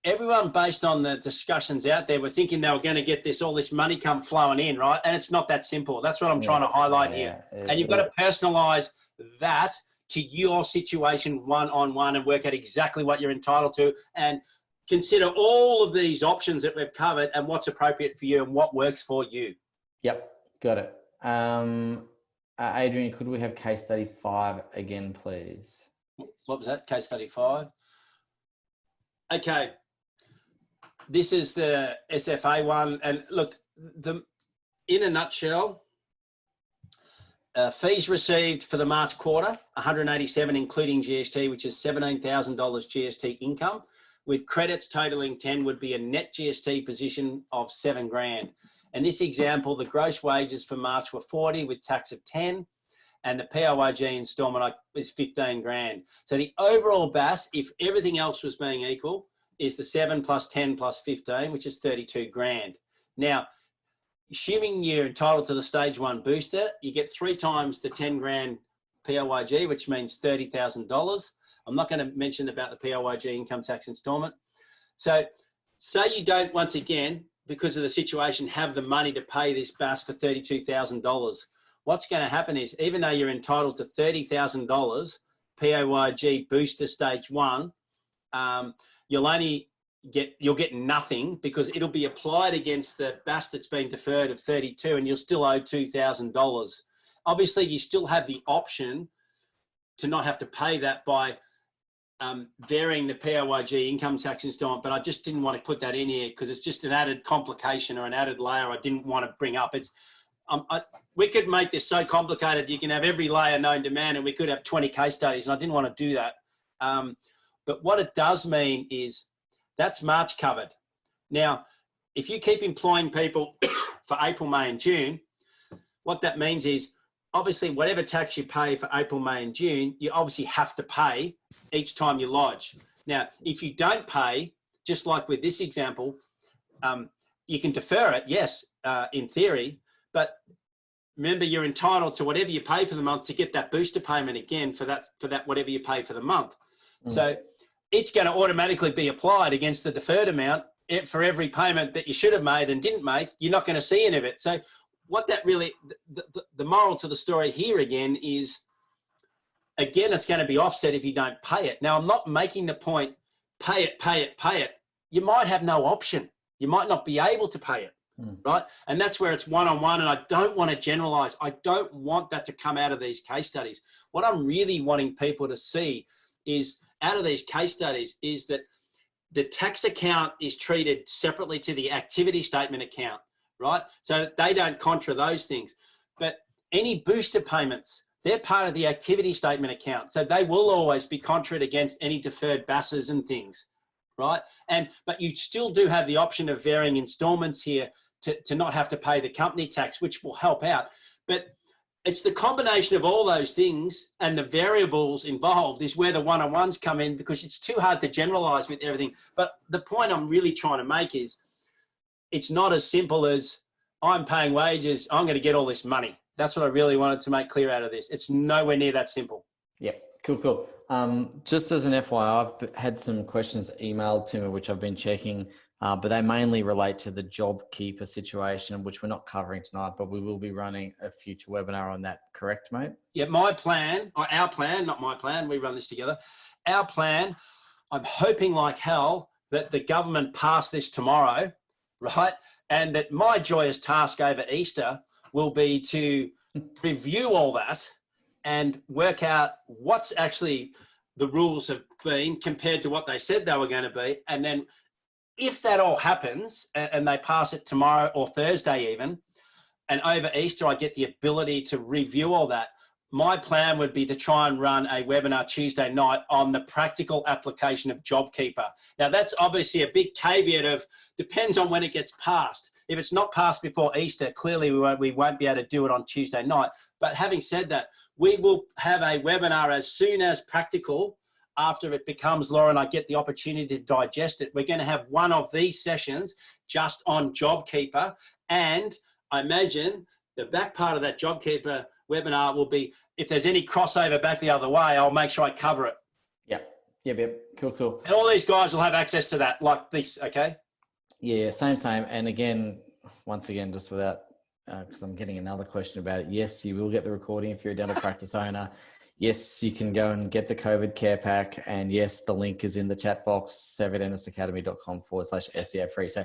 everyone, based on the discussions out there, were thinking they were going to get all this money come flowing in, right? And it's not that simple. That's what I'm trying to highlight here. And you've got to personalize that to your situation one-on-one and work out exactly what you're entitled to and consider all of these options that we've covered and what's appropriate for you and what works for you. Yep, got it. Adrian, could we have case study 5 again, please? What was that? Case study 5? Okay. This is the SFA one. And look, in a nutshell, fees received for the March quarter, 187 including GST, which is $17,000 GST income. with credits totaling 10 would be a net GST position of 7 grand. In this example, the gross wages for March were 40 with tax of 10, and the PAYG instalment is 15 grand. So the overall BAS, if everything else was being equal, is the 7 plus 10 plus 15, which is 32 grand. Now, assuming you're entitled to the stage 1 booster, you get 3 times the 10 grand PAYG, which means $30,000. I'm not going to mention about the PAYG income tax instalment. So say you don't, once again, because of the situation, have the money to pay this BAS for $32,000. What's going to happen is, even though you're entitled to $30,000 PAYG booster stage 1, you'll get nothing, because it'll be applied against the BAS that's been deferred of 32, and you'll still owe $2,000. Obviously, you still have the option to not have to pay that by varying the PAYG income tax instalment, but I just didn't want to put that in here because it's just an added complication or an added layer I didn't want to bring up. It's we could make this so complicated. You can have every layer known to man, and we could have 20 case studies, and I didn't want to do that. But what it does mean is that's March covered. Now, if you keep employing people for April, May and June, what that means is, obviously, whatever tax you pay for April, May and June, you obviously have to pay each time you lodge. Now, if you don't pay, just like with this example, you can defer it, yes, in theory, but remember, you're entitled to whatever you pay for the month to get that booster payment again for that whatever you pay for the month. So it's going to automatically be applied against the deferred amount for every payment that you should have made and didn't make. You're not going to see any of it. So what that really, the moral to the story here again is, again, it's going to be offset if you don't pay it. Now, I'm not making the point, pay it, pay it, pay it. You might have no option. You might not be able to pay it, right? And that's where it's one-on-one, and I don't want to generalize. I don't want that to come out of these case studies. What I'm really wanting people to see is, out of these case studies, is that the tax account is treated separately to the activity statement account, right? So they don't contra those things. But any booster payments, they're part of the activity statement account. So they will always be contraed against any deferred BASs and things, right? But you still do have the option of varying installments here to not have to pay the company tax, which will help out. But it's the combination of all those things and the variables involved is where the one-on-ones come in, because it's too hard to generalize with everything. But the point I'm really trying to make is, it's not as simple as I'm paying wages, I'm going to get all this money. That's what I really wanted to make clear out of this. It's nowhere near that simple. Yeah, cool. Just as an FYI, I've had some questions emailed to me, which I've been checking, but they mainly relate to the JobKeeper situation, which we're not covering tonight, but we will be running a future webinar on that. Correct, mate? Yeah, my plan, or our plan, not my plan, we run this together. Our plan, I'm hoping like hell that the government pass this tomorrow, right? And that my joyous task over Easter will be to review all that and work out what's actually the rules have been compared to what they said they were going to be. And then if that all happens and they pass it tomorrow or Thursday even, and over Easter I get the ability to review all that, my plan would be to try and run a webinar Tuesday night on the practical application of JobKeeper. Now, that's obviously a big caveat of depends on when it gets passed. If it's not passed before Easter, clearly we won't be able to do it on Tuesday night. But having said that, we will have a webinar as soon as practical after it becomes law and I get the opportunity to digest it. We're going to have one of these sessions just on JobKeeper. And I imagine the back part of that JobKeeper webinar will be, if there's any crossover back the other way, I'll make sure I cover it. Yep. Cool. And all these guys will have access to that like this, okay? Yeah, same. And again, once again, just without, because I'm getting another question about it. Yes, you will get the recording if you're a dental practice owner. Yes, you can go and get the COVID care pack. And yes, the link is in the chat box, savvydentalacademy.com/SDA free. So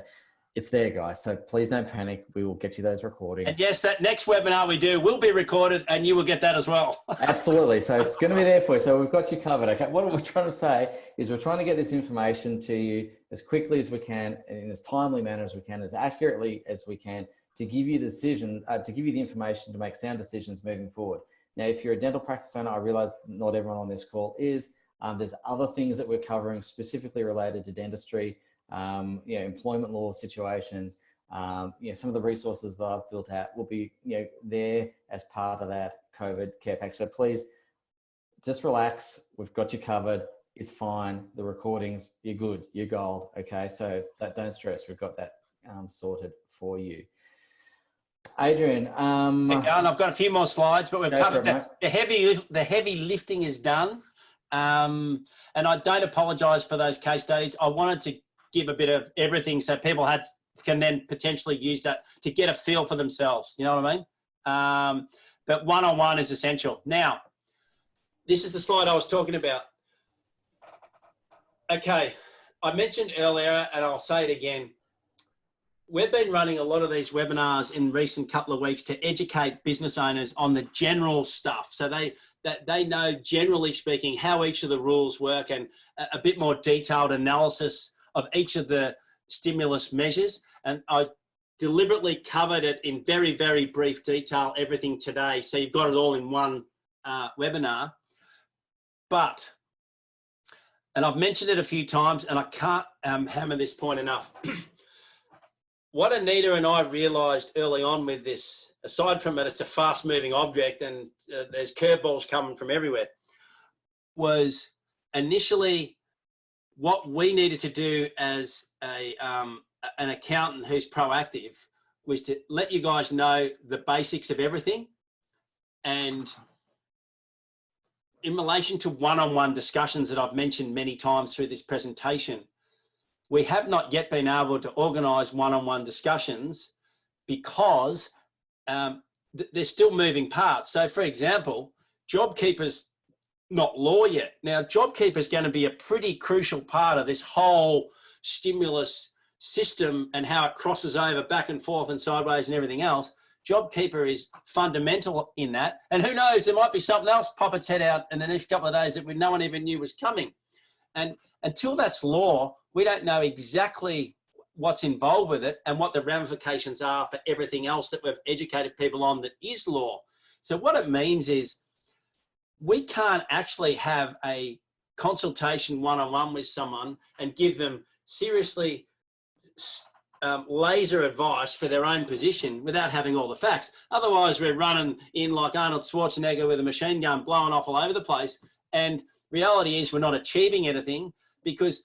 it's there, guys. So please don't panic. We will get you those recordings. And yes, that next webinar we do will be recorded and you will get that as well. Absolutely. So it's going to be there for you. So we've got you covered. Okay. What we're trying to say is we're trying to get this information to you as quickly as we can, in as timely manner as we can, as accurately as we can, to give you the decision, to give you the information to make sound decisions moving forward. Now, if you're a dental practice owner, I realize not everyone on this call is. There's other things that we're covering specifically related to dentistry, employment law situations. Some of the resources that I've built out will be there as part of that COVID care pack. So please just relax. We've got you covered. It's fine. The recordings, you're good. You're gold. Okay, so don't stress. We've got that sorted for you. Adrian, I've got a few more slides, but we've covered the heavy lifting is done. And I don't apologise for those case studies. I wanted to give a bit of everything so people can then potentially use that to get a feel for themselves. You know what I mean? But one-on-one is essential. Now, this is the slide I was talking about. Okay, I mentioned earlier, and I'll say it again, we've been running a lot of these webinars in recent couple of weeks to educate business owners on the general stuff. So they know, generally speaking, how each of the rules work and a bit more detailed analysis of each of the stimulus measures. And I deliberately covered it in very, very brief detail, everything today. So you've got it all in one webinar. But, and I've mentioned it a few times, and I can't hammer this point enough. What Anita and I realised early on with this, aside from that it's a fast-moving object and there's curveballs coming from everywhere, was initially what we needed to do as an accountant who's proactive was to let you guys know the basics of everything. And in relation to one-on-one discussions that I've mentioned many times through this presentation, we have not yet been able to organise one-on-one discussions because there's still moving parts. So, for example, JobKeepers not law yet. Now, JobKeepers is going to be a pretty crucial part of this whole stimulus system and how it crosses over back and forth and sideways and everything else. JobKeeper is fundamental in that. And who knows, there might be something else pop its head out in the next couple of days that no one even knew was coming. And until that's law, we don't know exactly what's involved with it and what the ramifications are for everything else that we've educated people on that is law. So what it means is we can't actually have a consultation one-on-one with someone and give them seriously laser advice for their own position without having all the facts. Otherwise, we're running in like Arnold Schwarzenegger with a machine gun blowing off all over the place. And reality is we're not achieving anything because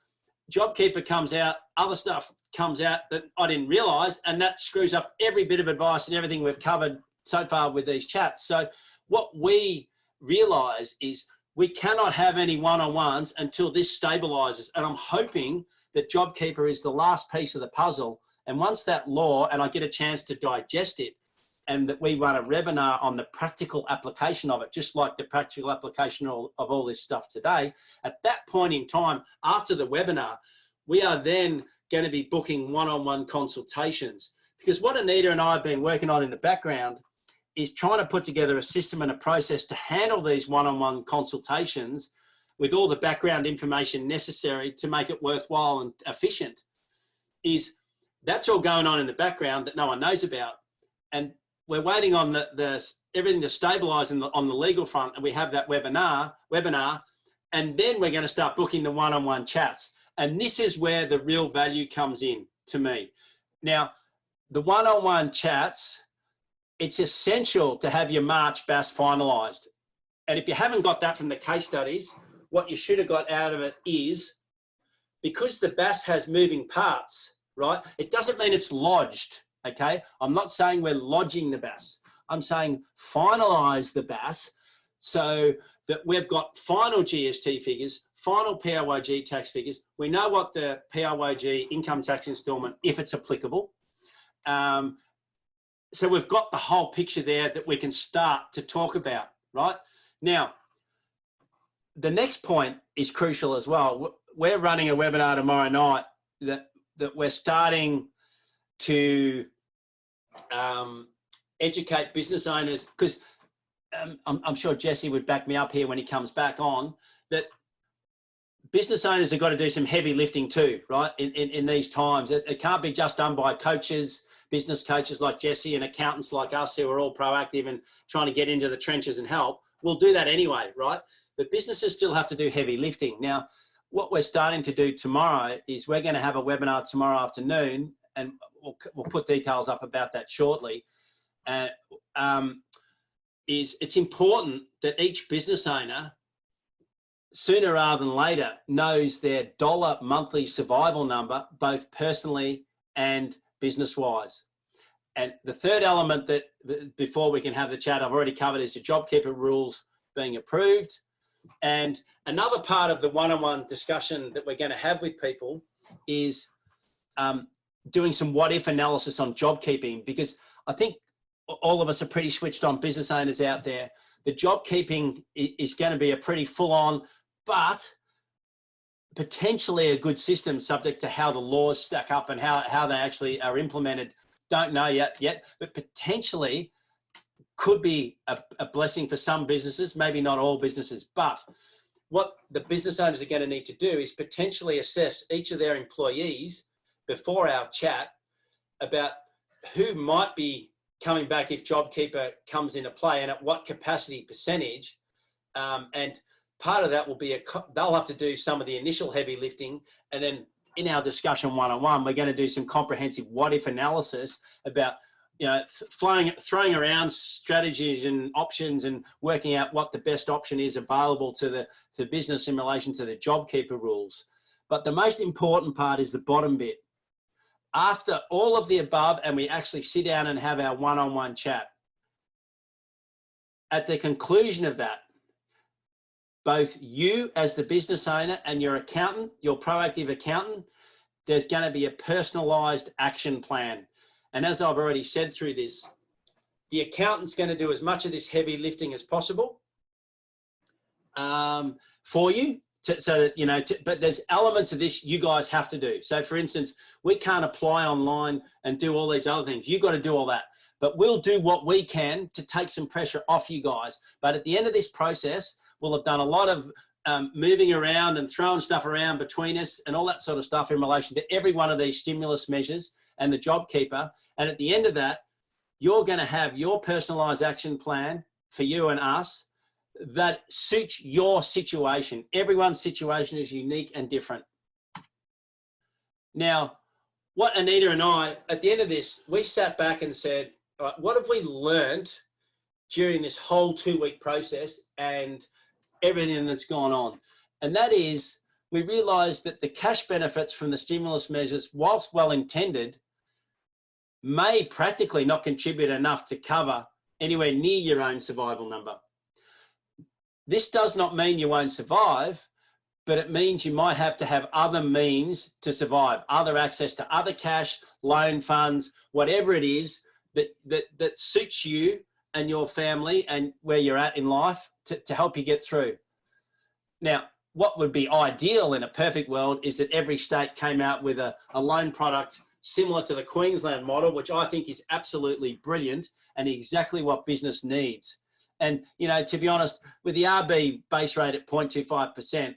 JobKeeper comes out, other stuff comes out that I didn't realise, and that screws up every bit of advice and everything we've covered so far with these chats. So what we realise is we cannot have any one-on-ones until this stabilises. And I'm hoping that JobKeeper is the last piece of the puzzle. And once that law, and I get a chance to digest it, and that we run a webinar on the practical application of it, just like the practical application of all this stuff today, at that point in time, after the webinar, we are then going to be booking one-on-one consultations. Because what Anita and I have been working on in the background is trying to put together a system and a process to handle these one-on-one consultations with all the background information necessary to make it worthwhile and efficient. That's all going on in the background that no one knows about. And we're waiting on everything to stabilise on the legal front, and we have that webinar, and then we're going to start booking the one-on-one chats. And this is where the real value comes in to me. Now, the one-on-one chats, it's essential to have your March BAS finalised. And if you haven't got that from the case studies, what you should have got out of it is, because the BAS has moving parts, right? It doesn't mean it's lodged, okay? I'm not saying we're lodging the BAS. I'm saying finalise the BAS so that we've got final GST figures, final PAYG tax figures. We know what the PAYG income tax instalment, if it's applicable. So we've got the whole picture there that we can start to talk about, right? Now, the next point is crucial as well. We're running a webinar tomorrow night that we're starting to educate business owners, because I'm sure Jesse would back me up here when he comes back on, that business owners have got to do some heavy lifting too, right? In these times, it can't be just done by coaches, business coaches like Jesse and accountants like us who are all proactive and trying to get into the trenches and help. We'll do that anyway, right? but businesses still have to do heavy lifting. Now, what we're starting to do tomorrow is we're going to have a webinar tomorrow afternoon, and we'll put details up about that shortly. It's important that each business owner, sooner rather than later, knows their dollar monthly survival number, both personally and business-wise. And the third element that, before we can have the chat, I've already covered, is the JobKeeper rules being approved. And another part of the one-on-one discussion that we're going to have with people is doing some what-if analysis on JobKeeping, because I think all of us are pretty switched on business owners out there. The JobKeeping is going to be a pretty full-on, but potentially a good system, subject to how the laws stack up and how they actually are implemented. Don't know yet, but potentially could be a blessing for some businesses, maybe not all businesses. But what the business owners are going to need to do is potentially assess each of their employees before our chat about who might be coming back if JobKeeper comes into play and at what capacity percentage. And part of that will be they'll have to do some of the initial heavy lifting, and then in our discussion one-on-one, we're going to do some comprehensive what-if analysis about, you know, throwing around strategies and options and working out what the best option is available to the business in relation to the JobKeeper rules. But the most important part is the bottom bit. After all of the above, and we actually sit down and have our one-on-one chat, at the conclusion of that, both you as the business owner and your accountant, your proactive accountant, there's going to be a personalised action plan. And as I've already said through this, the accountant's going to do as much of this heavy lifting as possible for you, so that, you know, but there's elements of this you guys have to do. So for instance, we can't apply online and do all these other things. You've got to do all that. But we'll do what we can to take some pressure off you guys. But at the end of this process, we'll have done a lot of moving around and throwing stuff around between us and all that sort of stuff in relation to every one of these stimulus measures and the JobKeeper. And at the end of that, you're going to have your personalised action plan for you and us that suits your situation. Everyone's situation is unique and different. Now, what Anita and I, at the end of this, we sat back and said, all right, what have we learned during this whole 2-week process and everything that's gone on? And that is, we realised that the cash benefits from the stimulus measures, whilst well intended, may practically not contribute enough to cover anywhere near your own survival number. This does not mean you won't survive, but it means you might have to have other means to survive, other access to other cash, loan funds, whatever it is that suits you and your family and where you're at in life to help you get through. Now, what would be ideal in a perfect world is that every state came out with a loan product similar to the Queensland model, which I think is absolutely brilliant and exactly what business needs. And, you know, to be honest, with the RB base rate at 0.25%,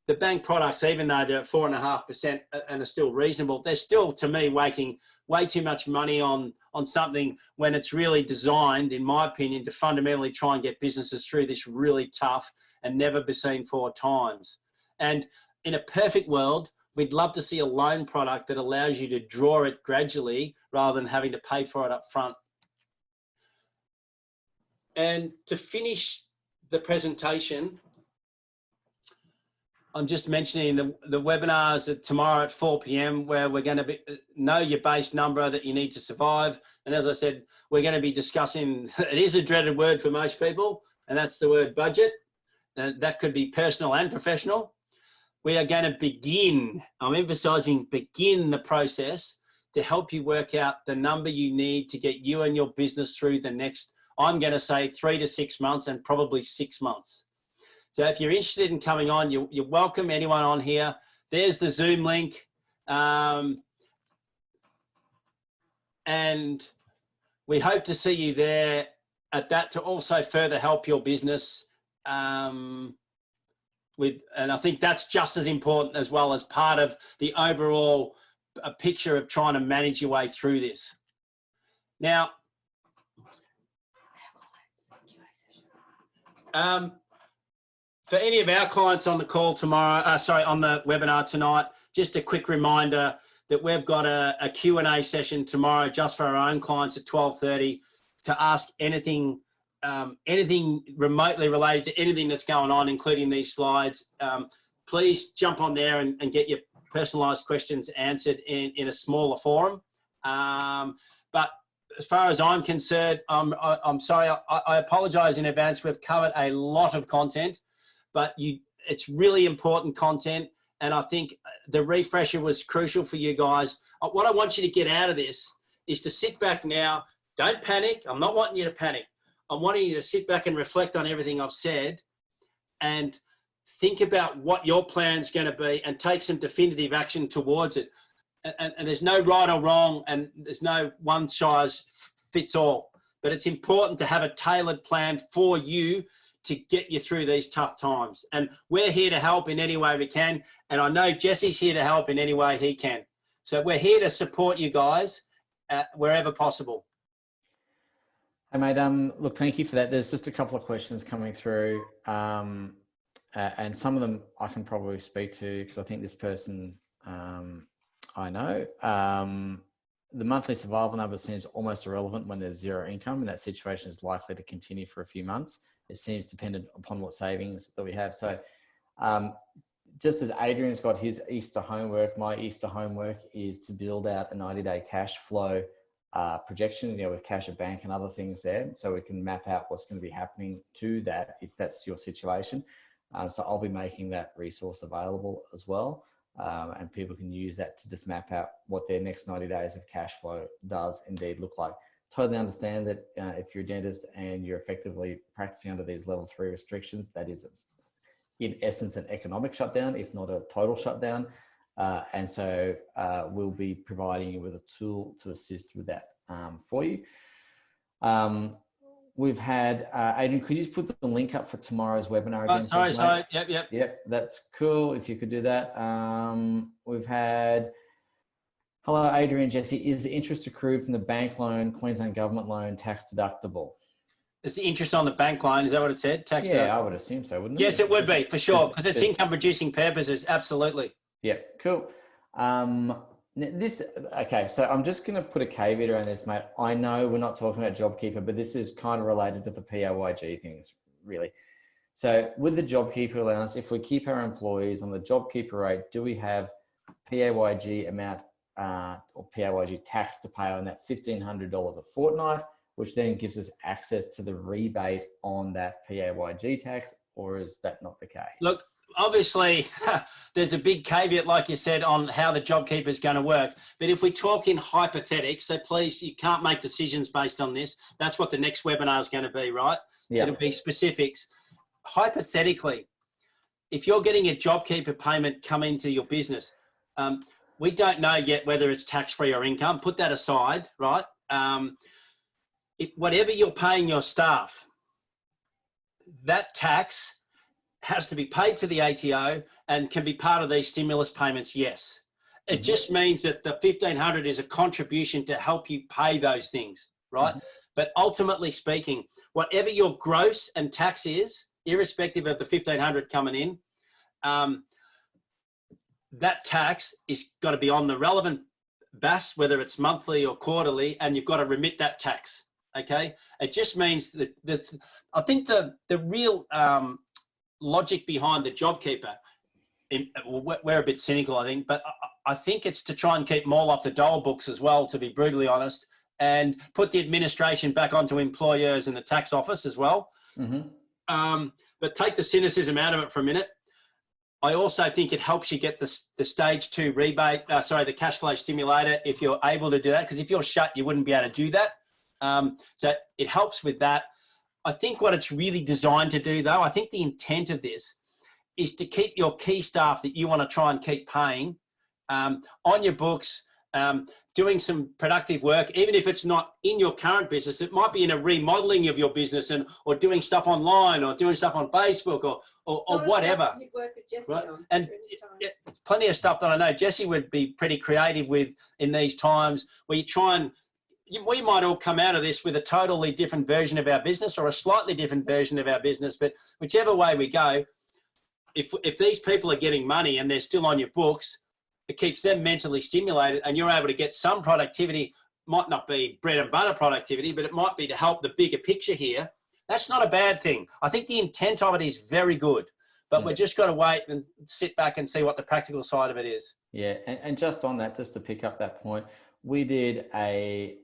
the bank products, even though they're at 4.5% and are still reasonable, they're still, to me, making way too much money on something when it's really designed, in my opinion, to fundamentally try and get businesses through this really tough and never be seen for times. And in a perfect world, we'd love to see a loan product that allows you to draw it gradually rather than having to pay for it up front. And to finish the presentation, I'm just mentioning the webinars at tomorrow at 4 p.m. where we're going to know your base number that you need to survive. And as I said, we're going to be discussing, it is a dreaded word for most people, and that's the word budget. That could be personal and professional. We are going to begin, I'm emphasizing begin the process to help you work out the number you need to get you and your business through the next, I'm going to say 3 to 6 months and probably 6 months. So if you're interested in coming on, you're welcome, anyone on here. There's the Zoom link. And we hope to see you there at that to also further help your business. And I think that's just as important as well as part of the overall picture of trying to manage your way through this. Now, For any of our clients on the call tomorrow, on the webinar tonight, just a quick reminder that we've got a Q&A session tomorrow just for our own clients at 12:30 to ask anything remotely related to anything that's going on, including these slides. Please jump on there and get your personalised questions answered in a smaller forum. But as far as I'm concerned, I'm sorry, I apologise in advance. We've covered a lot of content, but it's really important content. And I think the refresher was crucial for you guys. What I want you to get out of this is to sit back now. Don't panic. I'm not wanting you to panic. I'm wanting you to sit back and reflect on everything I've said and think about what your plan's going to be and take some definitive action towards it. And there's no right or wrong, and there's no one size fits all. But it's important to have a tailored plan for you to get you through these tough times. And we're here to help in any way we can. And I know Jesse's here to help in any way he can. So we're here to support you guys wherever possible. Hey, mate, look, thank you for that. There's just a couple of questions coming through. And some of them I can probably speak to because I think this person I know. The monthly survival number seems almost irrelevant when there's zero income, and that situation is likely to continue for a few months. It seems dependent upon what savings that we have. So just as Adrian's got his Easter homework, my Easter homework is to build out a 90-day cash flow projection, with cash at bank and other things there, so we can map out what's going to be happening to that if that's your situation. So I'll be making that resource available as well, and people can use that to just map out what their next 90 days of cash flow does indeed look like. Totally understand that if you're a dentist and you're effectively practicing under these level 3 restrictions, that is in essence an economic shutdown, if not a total shutdown. And so we'll be providing you with a tool to assist with that for you. We've had, Adrian, could you just put the link up for tomorrow's webinar again? Sorry. Yep, that's cool. If you could do that. We've had, hello, Adrian, Jesse, is the interest accrued from the bank loan, Queensland government loan, tax deductible? Is the interest on the bank loan, is that what it said? Tax deductible? I would assume so, wouldn't it? Yes, it would be, for sure, because it's income producing purposes, absolutely. Yeah, cool. Okay, so I'm just going to put a caveat around this, mate. I know we're not talking about JobKeeper, but this is kind of related to the PAYG things, really. So with the JobKeeper allowance, if we keep our employees on the JobKeeper rate, do we have PAYG amount or PAYG tax to pay on that $1,500 a fortnight, which then gives us access to the rebate on that PAYG tax, or is that not the case? Look, obviously, there's a big caveat, like you said, on how the JobKeeper is going to work. But if we talk in hypothetics, so please, you can't make decisions based on this. That's what the next webinar is going to be, right? Yeah. It'll be specifics. Hypothetically, if you're getting a JobKeeper payment come into your business, we don't know yet whether it's tax-free or income. Put that aside, right? Whatever you're paying your staff, that tax has to be paid to the ATO and can be part of these stimulus payments, yes. It just means that the $1,500 is a contribution to help you pay those things, right? But ultimately speaking, whatever your gross and tax is, irrespective of the $1,500 coming in, that tax is got to be on the relevant BAS, whether it's monthly or quarterly, and you've got to remit that tax, okay? It just means that I think the real logic behind the JobKeeper, we're a bit cynical, I think, but I think it's to try and keep more off the dole books as well, to be brutally honest, and put the administration back onto employers and the tax office as well. But take the cynicism out of it for a minute. I also think it helps you get the stage 2 rebate, the cash flow stimulator, if you're able to do that, because if you're shut, you wouldn't be able to do that. So it helps with that. I think what it's really designed to do, though, I think the intent of this is to keep your key staff that you want to try and keep paying on your books, doing some productive work, even if it's not in your current business. It might be in a remodeling of your business or doing stuff online or doing stuff on Facebook or whatever. You'd work with Jesse right? on And it's plenty of stuff that I know Jesse would be pretty creative with in these times, where you try and we might all come out of this with a totally different version of our business or a slightly different version of our business, but whichever way we go, if these people are getting money and they're still on your books, it keeps them mentally stimulated, and you're able to get some productivity. Might not be bread and butter productivity, but it might be to help the bigger picture here. That's not a bad thing. I think the intent of it is very good, but we've just got to wait and sit back and see what the practical side of it is. Yeah, and just on that, just to pick up that point, we did a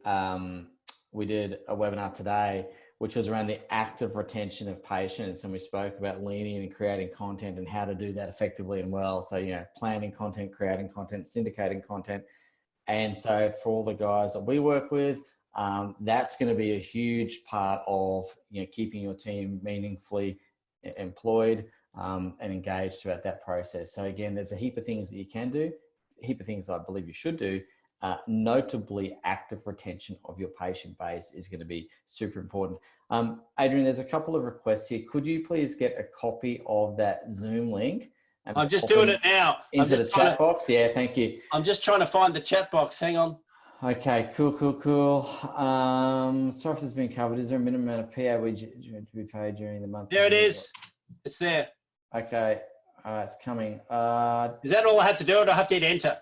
webinar today, which was around the active retention of patients, and we spoke about leaning and creating content and how to do that effectively and well. So, you know, planning content, creating content, syndicating content. And so for all the guys that we work with, that's going to be a huge part of, you know, keeping your team meaningfully employed and engaged throughout that process. So again, there's a heap of things that you can do, a heap of things that I believe you should do. Notably, active retention of your patient base is going to be super important. Adrian, there's a couple of requests here. Could you please get a copy of that Zoom link? I'm just doing it now. Into the chat box. Yeah, thank you. I'm just trying to find the chat box. Hang on. Okay, cool. Sorry if this has been covered. Is there a minimum amount of PAYG to be paid during the month? There it is. It's there. Okay, it's coming. Is that all I had to do, or do I have to hit enter?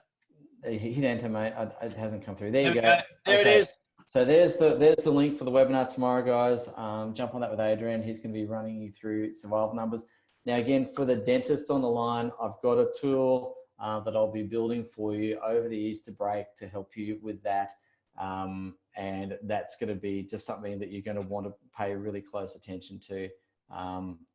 Hit enter, mate. It hasn't come through. There you go. There it is. So there's the link for the webinar tomorrow, guys. Jump on that with Adrian. He's going to be running you through survival numbers. Now, again, for the dentists on the line, I've got a tool that I'll be building for you over the Easter break to help you with that. And that's going to be just something that you're going to want to pay really close attention to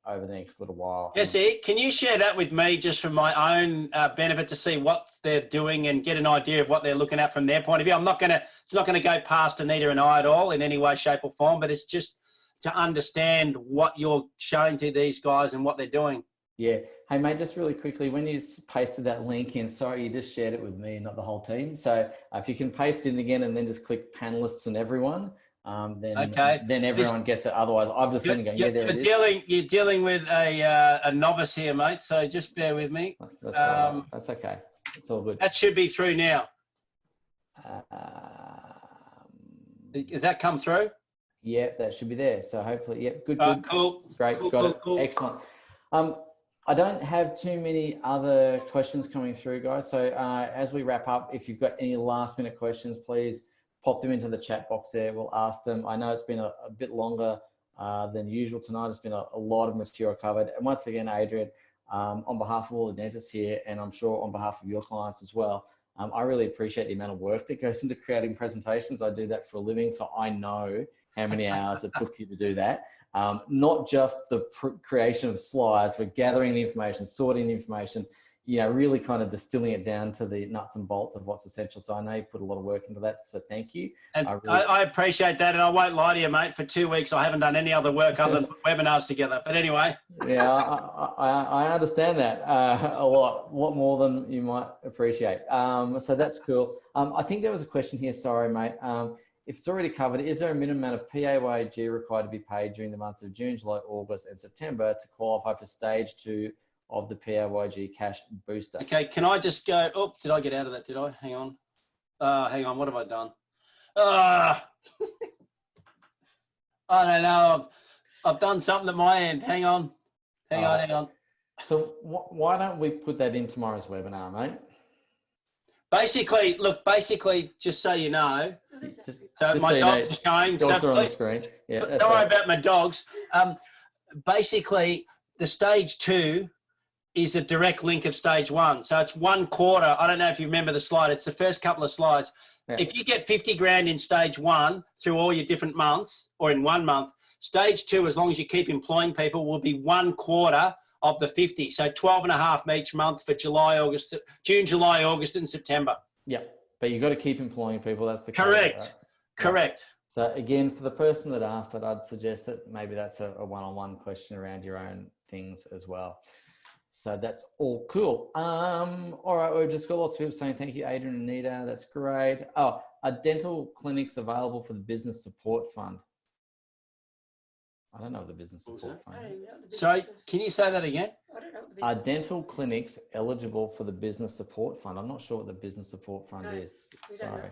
over the next little while. Jesse, can you share that with me just for my own benefit to see what they're doing and get an idea of what they're looking at from their point of view? It's not going to go past Anita and I at all in any way, shape or form, but it's just to understand what you're showing to these guys and what they're doing. Yeah. Hey, mate, just really quickly, when you pasted that link in, sorry, you just shared it with me, not the whole team. So if you can paste it in again and then just click panelists and everyone, then everyone gets it. Otherwise, I've just seen it going, yeah, there it is. You're dealing with a novice here, mate, so just bear with me. That's okay. It's all good. That should be through now. Has that come through? Yeah, that should be there. So hopefully, yeah, good. Cool. Great, got it. Cool. Excellent. I don't have too many other questions coming through, guys. So as we wrap up, if you've got any last minute questions, please pop them into the chat box there. We'll ask them. I know it's been a bit longer than usual tonight. It's been a lot of material covered. And once again, Adrian, on behalf of all the dentists here, and I'm sure on behalf of your clients as well, I really appreciate the amount of work that goes into creating presentations. I do that for a living, so I know how many hours it took you to do that. Not just the creation of slides, but gathering the information, sorting the information, you know, really kind of distilling it down to the nuts and bolts of what's essential. So I know you've put a lot of work into that, so thank you. And I appreciate that, and I won't lie to you, mate. For 2 weeks, I haven't done any other work other than put webinars together. But anyway. Yeah, I understand that a lot more than you might appreciate. So that's cool. I think there was a question here. Sorry, mate. If it's already covered, is there a minimum amount of PAYG required to be paid during the months of June, July, August, and September to qualify for stage 2 of the PAYG cash booster? Okay, can I just go? Oh, did I get out of that? Did I? Hang on. What have I done? I don't know. I've done something at my end. Hang on. Hang on. So why don't we put that in tomorrow's webinar, mate? Basically, just so you know, so just my so dogs are showing. Dogs are on the screen. Yeah, don't worry about my dogs. Basically, the stage 2 is a direct link of stage 1. So it's 1 quarter. I don't know if you remember the slide. It's the first couple of slides. Yeah. If you get 50 grand in stage 1 through all your different months or in 1 month, stage 2, as long as you keep employing people, will be 1 quarter of the 50. So 12.5 each month for June, July, August, and September. Yeah, but you've got to keep employing people. That's the correct. Right? Correct. So again, for the person that asked it, I'd suggest that maybe that's a one-on-one question around your own things as well. So that's all cool. All right, we've just got lots of people saying thank you, Adrian and Anita. That's great. Oh, are dental clinics available for the business support fund? I don't know what the business support fund is. Sorry, can you say that again? I don't know what the Are dental clinics eligible for the business support fund? I'm not sure what the business support fund is. Sorry.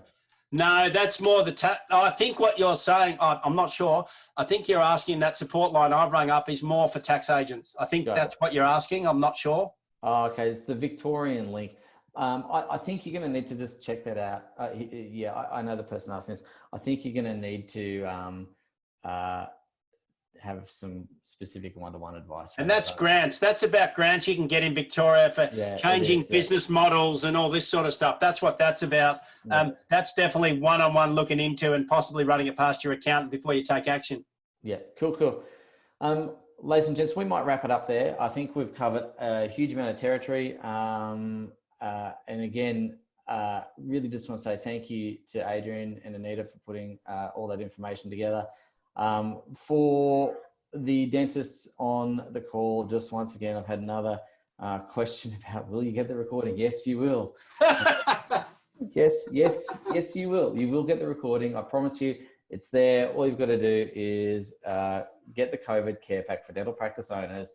No, that's more the I think what you're saying, I'm not sure. I think you're asking that support line I've rung up is more for tax agents. I think that's what you're asking. I'm not sure. Oh, okay. It's the Victorian link. I think you're going to need to just check that out. Yeah, I know the person asking this. I think you're going to need to have some specific one-to-one advice. And that's grants. That's about grants you can get in Victoria for changing business models and all this sort of stuff. That's what that's about. That's definitely one-on-one looking into and possibly running it past your accountant before you take action. Yeah, cool. Ladies and gents, we might wrap it up there. I think we've covered a huge amount of territory. And again, really just want to say thank you to Adrian and Anita for putting all that information together. For the dentists on the call, just once again, I've had another question about, will you get the recording? Yes, you will. Yes, you will. You will get the recording. I promise you, it's there. All you've got to do is get the COVID care pack for dental practice owners.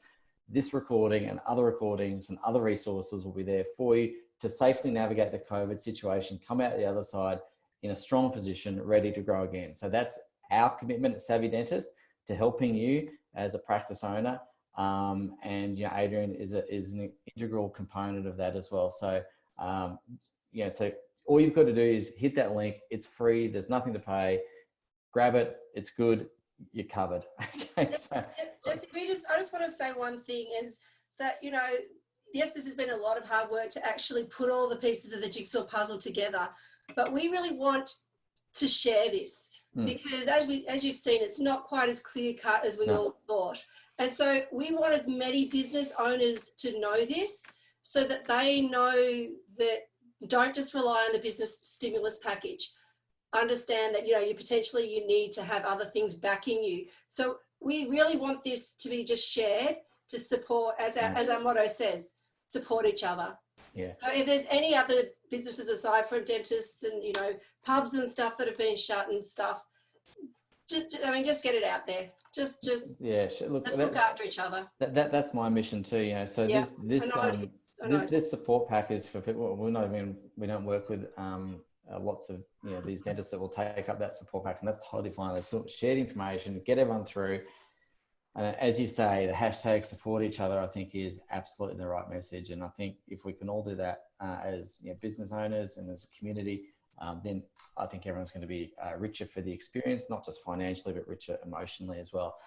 This recording and other recordings and other resources will be there for you to safely navigate the COVID situation, come out the other side in a strong position, ready to grow again. So that's our commitment at Savvy Dentist to helping you as a practice owner. And Adrian is an integral component of that as well. So, so all you've got to do is hit that link. It's free. There's nothing to pay. Grab it. It's good. You're covered. Okay. So I just want to say one thing is that, yes, this has been a lot of hard work to actually put all the pieces of the jigsaw puzzle together, but we really want to share this because as you've seen, it's not quite as clear cut as we all thought. And so we want as many business owners to know this so that they know that don't just rely on the business stimulus package. Understand that, you need to have other things backing you. So we really want this to be just shared to support, as our motto says, support each other. Yeah. So if there's any other businesses aside from dentists and, pubs and stuff that have been shut and stuff, just get it out there. Just look after each other. That's my mission too, So this support pack is for people. We don't work with lots of these dentists that will take up that support pack, and that's totally fine. Let's share the information, get everyone through. And as you say, the hashtag support each other, I think, is absolutely the right message. And I think if we can all do that as business owners and as a community, then I think everyone's going to be richer for the experience, not just financially, but richer emotionally as well.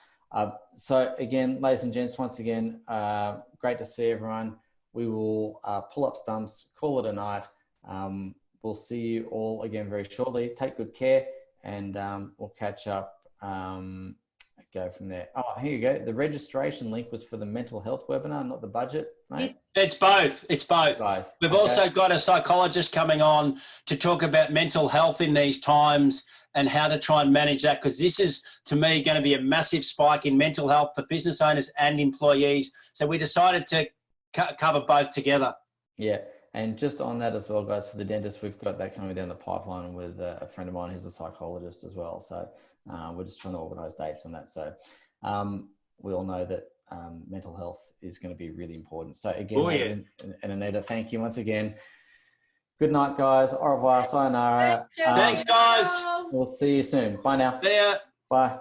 So again, ladies and gents, once again, great to see everyone. We will pull up stumps, call it a night. We'll see you all again very shortly. Take good care, and we'll catch up. Go from there. Oh, here you go. The registration link was for the mental health webinar, not the budget, mate. It's both. We've also got a psychologist coming on to talk about mental health in these times and how to try and manage that, because this is, to me, going to be a massive spike in mental health for business owners and employees. So we decided to cover both together. Yeah. And just on that as well, guys, for the dentist, we've got that coming down the pipeline with a friend of mine who's a psychologist as well. So we're just trying to organise dates on that. So we all know that mental health is going to be really important. So again, and Anita, thank you once again. Good night, guys. Au revoir. Sayonara. Thanks, guys. We'll see you soon. Bye now. See ya. Bye.